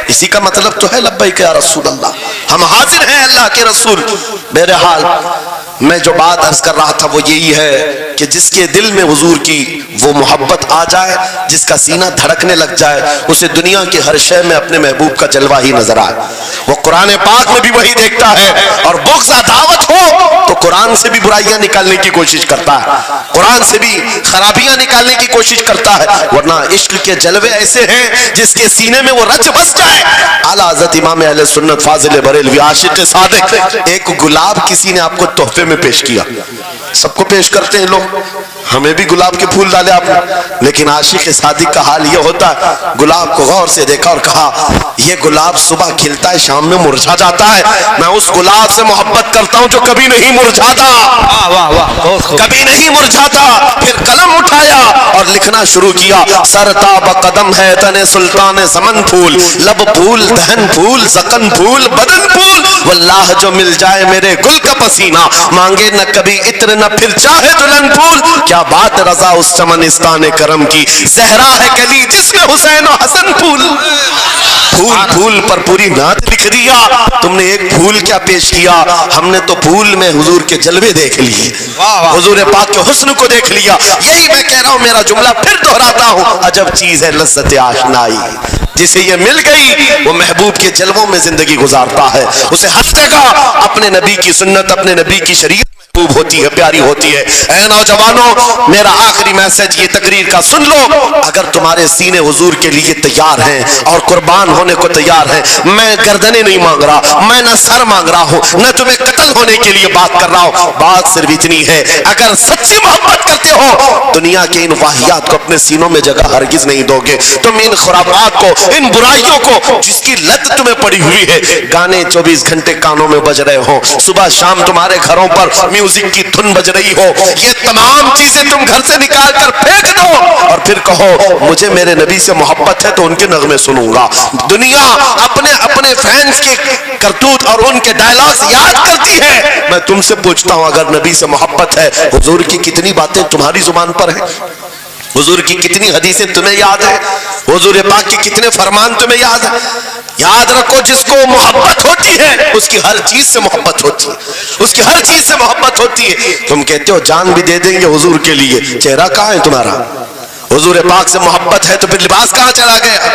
اسی کا مطلب تو ہے لبیک یا رسول اللہ, ہم حاضر ہیں اللہ کے رسول. بہرحال میں جو بات عرض کر رہا تھا وہ یہی ہے کہ جس کے دل میں حضور کی وہ محبت آ جائے, جس کا سینہ دھڑکنے لگ جائے, اسے دنیا کے ہر شے میں اپنے محبوب کا جلوہ ہی نظر آئے. وہ قرآن پاک میں بھی وہی دیکھتا ہے, اور بغض عداوت ہو تو قرآن سے بھی برائیاں نکالنے کی کوشش کرتا ہے, قرآن سے بھی خرابیاں نکالنے کی کوشش کرتا ہے. ورنہ عشق کے جلوے ایسے ہیں جس کے سینے میں وہ رچ بس جائے. اعلیٰ حضرت امام اہل سنت فاضل بریلوی عاشق صادق, ایک گلاب کسی نے آپ کو تحفے میں پیش کیا. سب کو پیش کرتے ہیں لوگ, ہمیں بھی گلاب کے پھول ڈالے آپ نے, لیکن عاشق صادق کا حال یہ ہوتا ہے, گلاب کو غور سے دیکھا اور کہا یہ گلاب صبح کھلتا ہے شام میں مرجھا جاتا ہے, میں اس گلاب سے محبت کرتا ہوں جو کبھی نہیں مرجھاتا, واہ واہ بہت خوب. کبھی نہیں مرجھاتا. پھر قلم اٹھایا اور لکھنا شروع کیا. سرتاب قدم ہے تن سلطان زمن پھول, لب پھول دہن پھول زقن پھول بدن پھول, واللہ جو مل جائے میرے گل کا پسینہ, مانگے نہ کبھی عطر نہ پھر چاہے دلہن پھول. کیا بات رضا اس چمنستان کرم کی, زہرا ہے کلی جس میں حسین و حسن پھول. پھول پھول پر پوری نعت لکھ دیا. تم نے ایک پھول کیا پیش کیا, ہم نے تو پھول میں حضور کے جلوے دیکھ لیے, حضور پاک کے حسن کو دیکھ لیا. یہی میں کہہ رہا ہوں, میرا جملہ پھر دہراتا ہوں, عجب چیز ہے لذت آشنائی. جسے یہ مل گئی وہ محبوب کے جلووں میں زندگی گزارتا ہے. اسے ہر جگہ اپنے نبی کی سنت, اپنے نبی کی شریعت محبوب ہوتی ہے, پیاری ہوتی ہے. اے نوجوانوں, میرا آخری میسج یہ تقریر کا سن لو. اگر تمہارے سینے حضور کے لیے تیار ہیں اور قربان ہونے کو تیار ہیں, میں گردنیں نہیں مانگ رہا, میں نہ سر مانگ رہا ہوں, نہ تمہیں قتل ہونے کے لیے بات کر رہا ہوں. بات صرف اتنی ہے, اگر سچی محبت کرتے ہو دنیا کے ان واہیات کو اپنے سینوں میں جگہ ہرگز نہیں دو گے. تم ان خرافات کو, ان برائیوں کو جس کی لت تمہیں پڑی ہوئی ہے, گانے 24 گھنٹے کانوں میں بج رہے ہو, صبح شام تمہارے گھروں پر میوزک کی دھن بج رہی ہو, یہ تمام چیزیں تم گھر سے نکال کر پھینک دو اور پھر کہو مجھے میرے نبی سے محبت ہے تو ان کے نغمے سنوں گا. دنیا اپنے فینس کے کرتوت اور ان کے ڈائلاگز یاد کرتی ہے. میں تم سے پوچھتا ہوں, اگر نبی سے محبت ہے, حضور کی کتنی باتیں تمہاری زبان پر ہیں, حضور کی کتنی حدیثیں تمہیں یاد ہیں, حضور پاک کے کتنے فرمان تمہیں یاد ہیں. یاد رکھو, جس کو محبت ہوتی ہے اس کی ہر چیز سے محبت ہوتی ہے, اس کی ہر چیز سے محبت ہوتی ہے. تم کہتے ہو جان بھی دے دیں گے حضور کے لیے, چہرہ کہاں ہے تمہارا؟ حضور پاک سے محبت ہے تو پھر لباس کہاں چلا گیا؟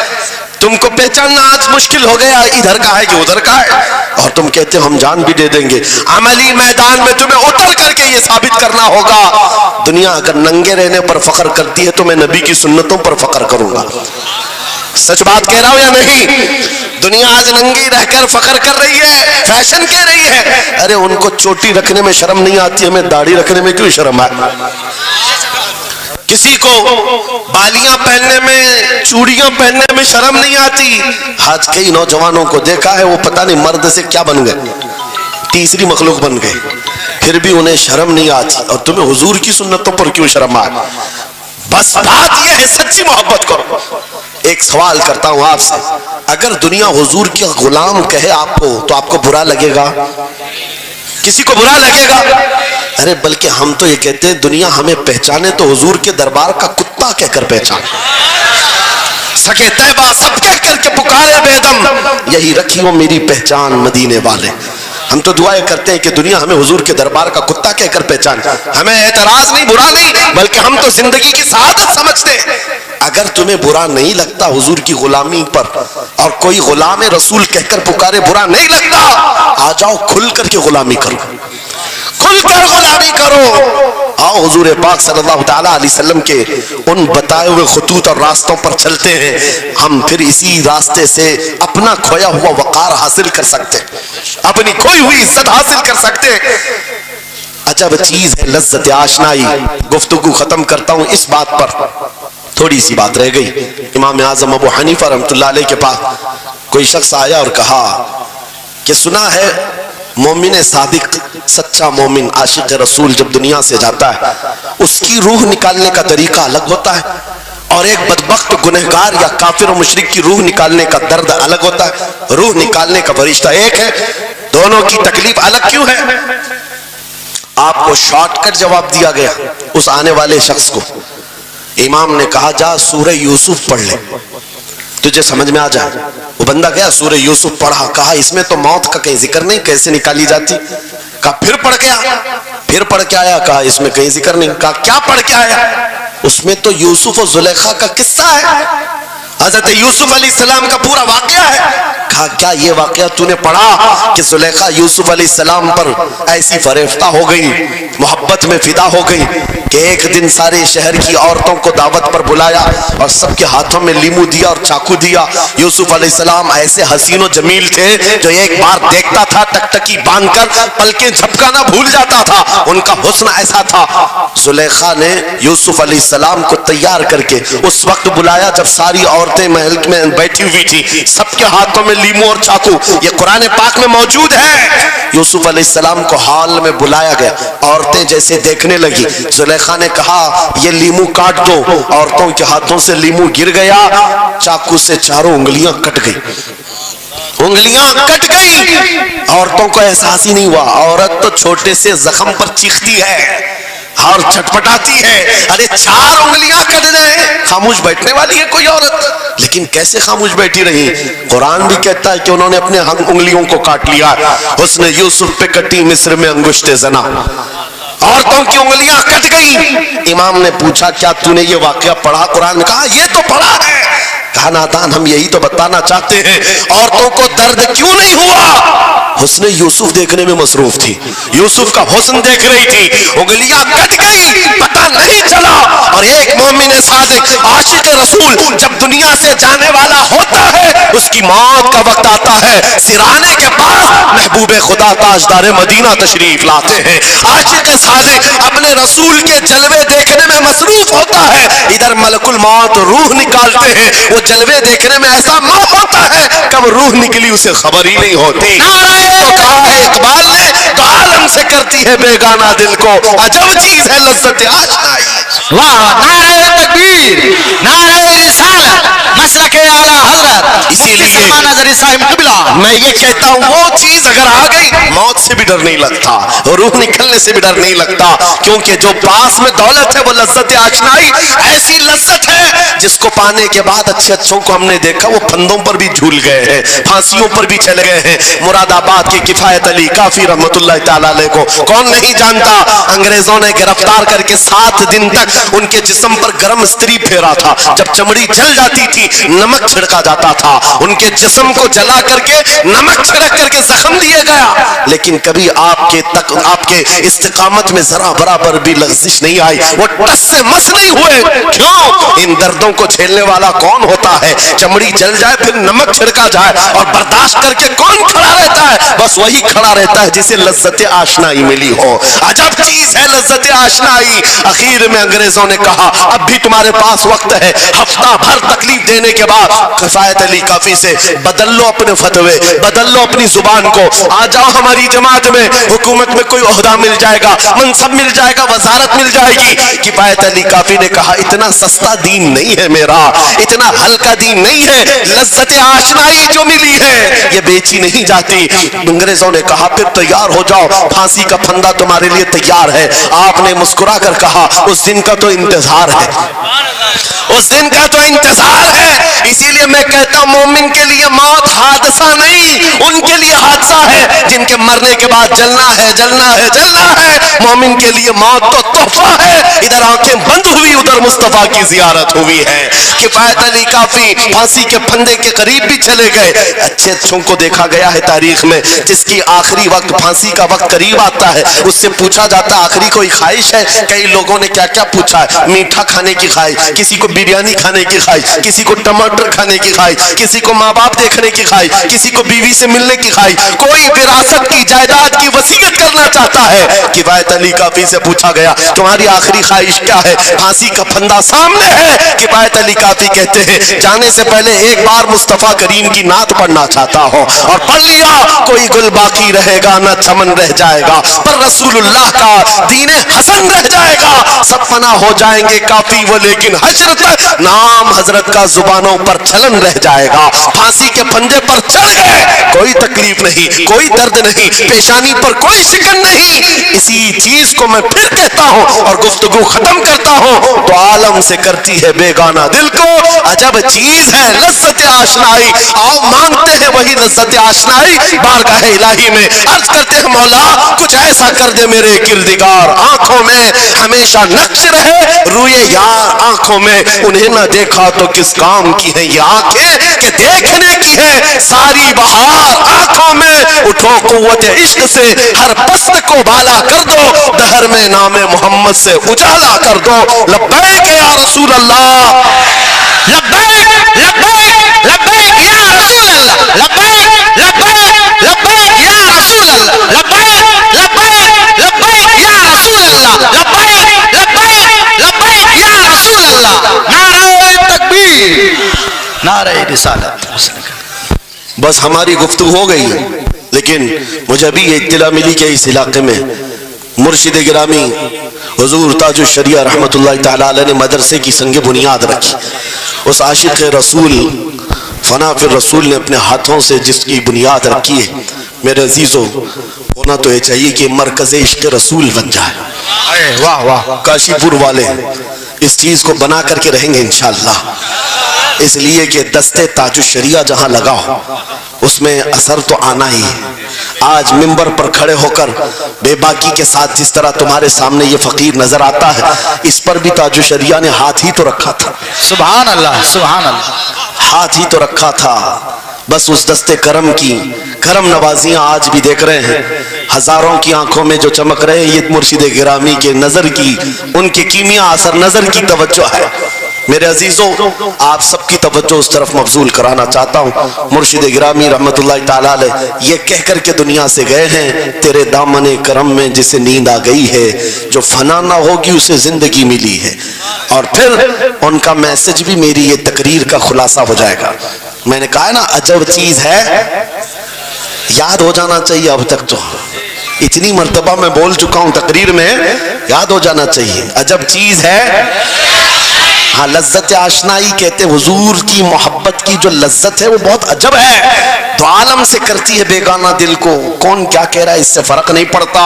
تم کو پہچاننا آج مشکل ہو گیا, ادھر کا ہے کہ ادھر کا ہے, اور تم کہتے ہو ہم جان بھی دے دیں گے. عملی میدان میں تمہیں اتر کر کے یہ ثابت کرنا ہوگا. دنیا اگر ننگے رہنے پر فخر کرتی ہے تو میں نبی کی سنتوں پر فخر کروں گا. سچ بات کہہ رہا ہوں یا نہیں؟ دنیا آج ننگی رہ کر فخر کر رہی ہے, فیشن کہہ رہی ہے. ارے ان کو چوٹی رکھنے میں شرم نہیں آتی, ہمیں داڑھی رکھنے میں کیوں شرم ہے؟ کسی کو بالیاں پہننے میں, چوڑیاں پہننے میں شرم نہیں آتی. آج کئی نوجوانوں کو دیکھا ہے, وہ پتہ نہیں مرد سے کیا بن گئے, تیسری مخلوق بن گئے, پھر بھی انہیں شرم نہیں آتی. اور تمہیں حضور کی سنتوں پر کیوں شرم آئے؟ بس بات یہ ہے, سچی محبت کرو. ایک سوال کرتا ہوں آپ سے, اگر دنیا حضور کی غلام کہے آپ کو تو آپ کو برا لگے گا؟ کسی کو برا لگے گا؟ ارے بلکہ ہم تو یہ کہتے ہیں دنیا ہمیں پہچانے تو حضور کے دربار کا کتا کہہ کر پہچانے. سکے طیبہ سب کہہ کر کے پکارے بیدم, یہی رکھی ہو میری پہچان مدینے والے. ہم تو دعائیں کرتے ہیں کہ دنیا ہمیں حضور کے دربار کا کتا کہہ کر پہچانے. ہمیں اعتراض نہیں, برا نہیں, بلکہ ہم تو زندگی کی سعادت سمجھتے ہیں. اگر تمہیں برا نہیں لگتا حضور کی غلامی پر, اور کوئی غلام رسول کہہ کر پکارے برا نہیں لگتا, آ جاؤ کھل کر کے غلامی کرو, کھل کر غلامی کرو. آؤ حضور پاک صلی اللہ تعالیٰ علیہ وسلم کے ان بتائے ہوئے خطوط اور راستوں پر چلتے ہیں. ہم پھر اسی راستے سے اپنا کھویا ہوا وقار حاصل کر سکتے, اپنی کھوئی ہوئی عزت حاصل کر سکتے. عجب چیز ہے لذت آشنائی. گفتگو ختم کرتا ہوں اس بات پر, تھوڑی سی بات رہ گئی. امام اعظم ابو حنیفہ رحمۃ اللہ علیہ کے پاس کوئی شخص آیا اور کہا کہ سنا ہے مومن صادق، سچا مومن عاشق رسول جب دنیا سے جاتا ہے اس کی روح نکالنے کا طریقہ الگ ہوتا ہے، اور ایک بدبخت گنہگار یا کافر و مشرک کی روح نکالنے کا درد الگ ہوتا ہے۔ روح نکالنے کا فرشتہ ایک ہے، دونوں کی تکلیف الگ کیوں ہے؟ آپ کو شارٹ کٹ جواب دیا گیا اس آنے والے شخص کو۔ امام نے کہا جا سورہ یوسف پڑھ لے، تجھے سمجھ میں آ جائے۔ وہ بندہ گیا سورہ یوسف پڑھا، کہا اس میں تو موت کا کہیں ذکر نہیں، کیسے نکالی جاتی؟ کہا پھر پڑھ کے آیا، پھر پڑھ کے آیا، کہا اس میں کہیں ذکر نہیں۔ کہا کیا پڑھ کے آیا؟ اس میں تو یوسف و زلیخا کا قصہ ہے، حضرت یوسف علیہ السلام کا پورا واقعہ ہے۔ کہا کیا یہ واقعہ تو نے پڑھا کہ زلیخا یوسف علیہ السلام پر ایسی فریفتہ ہو گئی، محبت میں فدا ہو گئی کہ ایک دن سارے شہر کی عورتوں کو دعوت پر بلایا اور سب کے ہاتھوں میں لیمو دیا اور چاقو دیا۔ یوسف علیہ السلام ایسے حسین و جمیل تھے جو ایک بار دیکھتا تھا ٹکٹکی باندھ کر پلکیں جھپکانا بھول جاتا تھا، ان کا حسن ایسا تھا۔ زلیخا نے یوسف علیہ السلام کو تیار کر کے اس وقت بلایا جب ساری عورتیں محل میں بیٹھی ہوئی تھی، سب کے ہاتھوں میں لیمو اور چاقو، یہ قرآن پاک میں موجود ہے۔ یوسف علیہ السلام کو ہال میں بلایا گیا، عورتیں جیسے دیکھنے لگی، زلیخا نے کہا یہ لیمو کاٹ دو، عورتوں کے ہاتھوں سے لیمو گر گیا، چاقو سے چاروں انگلیاں کٹ گئی، انگلیاں کٹ گئی۔ عورتوں کو احساس ہی نہیں ہوا، عورت تو چھوٹے سے زخم پر چیختی ہے اور چھٹپٹاتی ہے، ارے 4 انگلیاں کٹ گئے۔ خاموش بیٹھنے والی ہے کوئی عورت؟ لیکن کیسے خاموش بیٹھی رہی؟ قرآن بھی کہتا ہے کہ انہوں نے اپنے انگلیوں کو کاٹ لیا۔ حسن یوسف پہ کٹی مصر میں انگشت زنا، عورتوں کی انگلیاں کٹ گئی۔ امام نے پوچھا کیا تو نے یہ واقعہ پڑھا؟ قرآن نے کہا یہ تو پڑھا ہے۔ کہا نادان ہم یہی تو بتانا چاہتے ہیں، عورتوں کو درد کیوں نہیں ہوا؟ حسن یوسف دیکھنے میں مصروف تھی، یوسف کا حسن دیکھ رہی تھی، انگلیاں کٹ گئی، پتہ نہیں چلا۔ اور ایک مومن صادق عاشق رسول جب دنیا سے جانے والا ہوتا ہے اس کی موت کا وقت آتا ہے، سرانے کے پاس محبوب خدا تاجدار مدینہ تشریف لاتے ہیں۔ عاشق صادق اپنے رسول کے جلوے دیکھنے میں مصروف ہوتا ہے، ادھر ملک الموت روح نکالتے ہیں، وہ جلوے دیکھنے میں ایسا موت ہوتا ہے کب روح نکلی اسے خبر ہی نہیں ہوتی۔ تو کہا ہے اقبال نے تو عالم سے کرتی ہے بیگانہ دل کو، عجب چیز ہے لذت آشنائی۔ واہ، نعرہ تکبیر، نعرہ رسالت، مسلک اعلیٰ حضرت، اسی لیے نظر صاحب قبلہ۔ میں یہ کہتا ہوں وہ چیز اگر آ گئی موت سے بھی ڈر نہیں لگتا، روح نکلنے سے بھی ڈر نہیں لگتا، کیونکہ جو پاس میں دولت ہے وہ لذت آشنائی ایسی لذت ہے جس کو پانے کے بعد اچھے اچھوں کو ہم نے دیکھا وہ پھندوں پر بھی جھول گئے ہیں، پھانسیوں پر بھی چلے گئے ہیں۔ مراد آباد کی کفایت علی کافی رحمت اللہ تعالیٰ علیہ کو کون نہیں جانتا؟ انگریزوں نے گرفتار کر کے 7 دن تک ان کے جسم پر گرم استری پھیرا تھا، جب چمڑی جل جاتی تھی نمک چھڑکا جاتا تھا، ان کے جسم کو جلا کر کے نمک چھڑک کر کے زخم دیے گیا، لیکن کبھی آپ کے استقامت میں ذرا برابر بھی لغزش نہیں آئی، وہ ٹس سے مس نہیں ہوئے۔ کیوں؟ ان دردوں کو جھیلنے والا کون ہوتا ہے؟ چمڑی جل جائے پھر نمک چھڑکا جائے اور برداشت کر کے کون کھڑا رہتا ہے؟ بس وہی کھڑا رہتا ہے جسے لذت آشنائی ملی ہو۔ عجب چیز ہے لذت آشنائی۔ اخیر میں انگریزوں نے کہا اب بھی تمہارے پاس وقت ہے، ہفتہ بھر تکلیف دینے کے بعد کفایت علی کافی سے بدل لو اپنے فتوے، بدل لو اپنی زبان کو، آ جاؤ ہماری جماعت میں، حکومت میں کوئی عہدہ مل جائے گا، منصب مل جائے گا، وزارت مل جائے گی۔ کفایت علی کافی نے کہا اتنا سستا دین نہیں ہے میرا، اتنا ہلکا دین نہیں ہے، لذت آشنائی جو ملی ہے یہ بیچی نہیں جاتی۔ انگریزوں نے کہا پھر تیار ہو جاؤ، پھانسی کا پھندا تمہارے لیے تیار ہے۔ آپ نے مسکرا کر کہا اس دن کا تو انتظار ہے، اس دن کا تو انتظار ہے۔ اسی لیے میں کہتا ہوں مومن کے لیے موت حادثہ نہیں، ان کے لیے حادثہ ہے جن کے مرنے کے بعد جلنا ہے جلنا ہے جلنا ہے۔ مومن کے لیے موت تو تحفہ ہے، ادھر آنکھیں بند ہوئی ادھر مصطفیٰ کی زیارت ہوئی ہے۔ کفایت علی کافی پھانسی کے پھندے کے قریب بھی چلے گئے۔ اچھے اچھوں کو دیکھا گیا ہے تاریخ میں جس کی آخری وقت پھانسی کا وقت قریب آتا ہے اس سے پوچھا جاتا آخری کوئی خواہش ہے؟ کئی لوگوں نے کیا کیا پوچھا ہے، میٹھا کھانے کی خواہش، کسی کو بریانی کھانے کی خواہش، کسی کو ٹماٹر کھانے کرنے کی خواہش, کسی کو ماں باپ دیکھنے کی خواہش, کسی کو بیوی سے ملنے کی خواہش, کوئی وراثت کی جائیداد کی وصیت کرنا چاہتا ہے. کفایت علی کافی سے پوچھا گیا تمہاری آخری خواہش کیا ہے؟ پھانسی کا پھندا سامنے ہے. کفایت علی کافی کہتے ہیں جانے سے پہلے ایک بار مصطفیٰ کریم کی نعت پڑھنا چاہتا ہوں, اور پڑھ لیا کوئی گل باقی رہے گا نہ چمن رہ جائے گا, پر رسول اللہ کا دین حسن رہ جائے گا. سب فنا ہو جائیں گے کافی وہ لیکن حشر تک نام حضرت کا زبانوں پر چلن رہ جائے گا. پھانسی کے پھندے پر چڑھ گئے, کوئی تکلیف نہیں, کوئی درد نہیں, پیشانی پر کوئی شکن نہیں. اسی چیز کو میں پھر کہتا ہوں اور گفتگو ختم کرتا ہوں تو عالم سے کرتی ہے بیگانہ دل کو. عجب چیز ہے لذت آشنائی, آؤ مانگتے ہیں وہی لذت آشنائی بارگاہ الہی میں. عرض کرتے ہیں مولا کچھ ایسا کر دے میرے کردگار, آنکھوں میں ہمیشہ نقش رہے روئے یار آنکھوں میں. انہیں نہ دیکھا تو کس کام کی ہیں یہ آنکھیں کہ دیکھنے کی ہے ساری بہار آنکھوں میں. اٹھو قوت عشق سے ہر پست کو بالا کر دو, دہر میں نام محمد سے اجالا کر دو. لبیک یا رسول اللہ, لبیک لبیک لبیک یا رسول اللہ, لبیک لبیک لبیک یا رسول اللہ, لبیک لبیک لبیک یا رسول اللہ, لبیک لبیک لبیک یا رسول اللہ. نعرہ تکبیر, نعرہ رسالت. بس ہماری گفتگو ہو گئی, لیکن مجھے ابھی یہ اطلاع ملی کہ اس علاقے میں مرشد گرامی حضور تاج الشریعہ رحمت اللہ تعالی علیہ نے مدرسے کی سنگ بنیاد رکھی. اس عاشق رسول فنا فی الرسول نے اپنے ہاتھوں سے جس کی بنیاد رکھی ہے, میرے عزیزو ہونا تو یہ چاہیے کہ مرکز عشق رسول بن جائے. واہ واہ, کاشی پور والے اس چیز کو بنا کر کے رہیں گے انشاءاللہ, اس لیے کہ دستے تاج الشریعہ جہاں لگا ہو اس میں اثر تو آنا ہی ہے. آج منبر پر کھڑے ہو کر بے باکی کے ساتھ جس طرح تمہارے سامنے یہ فقیر نظر آتا ہے, اس پر بھی تاج الشریعہ نے ہاتھ ہی تو رکھا تھا. سبحان اللہ سبحان اللہ, ہاتھ ہی تو رکھا تھا. بس اس دستے کرم کی کرم نوازیاں آج بھی دیکھ رہے ہیں. ہزاروں کی آنکھوں میں جو چمک رہے ہیں یہ مرشد گرامی کے نظر کی, ان کے کیمیا اثر نظر کی توجہ ہے. میرے عزیزوں آپ سب کی توجہ اس طرف مبذول کرانا چاہتا ہوں. مرشد گرامی رحمت اللہ تعالی علیہ یہ کہہ کر کے دنیا سے گئے ہیں تیرے دامن کرم میں جسے نیند آ گئی ہے, جو فنا نہ ہوگی اسے زندگی ملی ہے. اور پھر ان کا میسج بھی میری یہ تقریر کا خلاصہ ہو جائے گا. میں نے کہا نا عجب چیز ہے, یاد ہو جانا چاہیے. اب تک تو اتنی مرتبہ میں بول چکا ہوں تقریر میں, یاد ہو جانا چاہیے. عجب چیز ہے, ہاں لذت آشنائی کہتے حضور کی محبت کی جو لذت ہے وہ بہت عجب ہے, تو عالم سے کرتی ہے بیگانہ دل کو. کون کیا کہہ رہا ہے اس سے فرق نہیں پڑتا,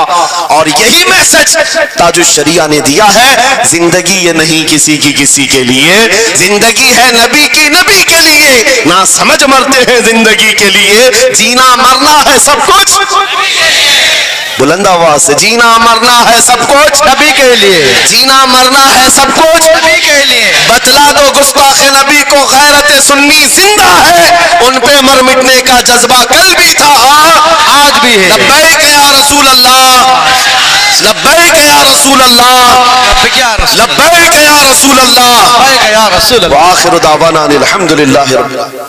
اور یہی میسج تاج الشریعہ نے دیا ہے. زندگی یہ نہیں کسی کی کسی کے لیے, زندگی ہے نبی کی نبی کے لیے. نہ سمجھ مرتے ہیں زندگی کے لیے, جینا مرنا ہے سب کچھ بلند آواز سے, جینا مرنا ہے سب کچھ نبی کے لیے, جینا مرنا ہے سب کچھ نبی کے لیے. بتلا دو گستاخ نبی کو غیرت سنی زندہ ہے, ان پہ مر مٹنے کا جذبہ کل بھی تھا آج بھی ہے. لبیک یا رسول اللہ, لبیک یا رسول اللہ, لبیک یا رسول اللہ, لبیک یا رسول اللہ, لبیک یا رسول اللہ. وآخر دعوانا الحمدللہ رب العالمین.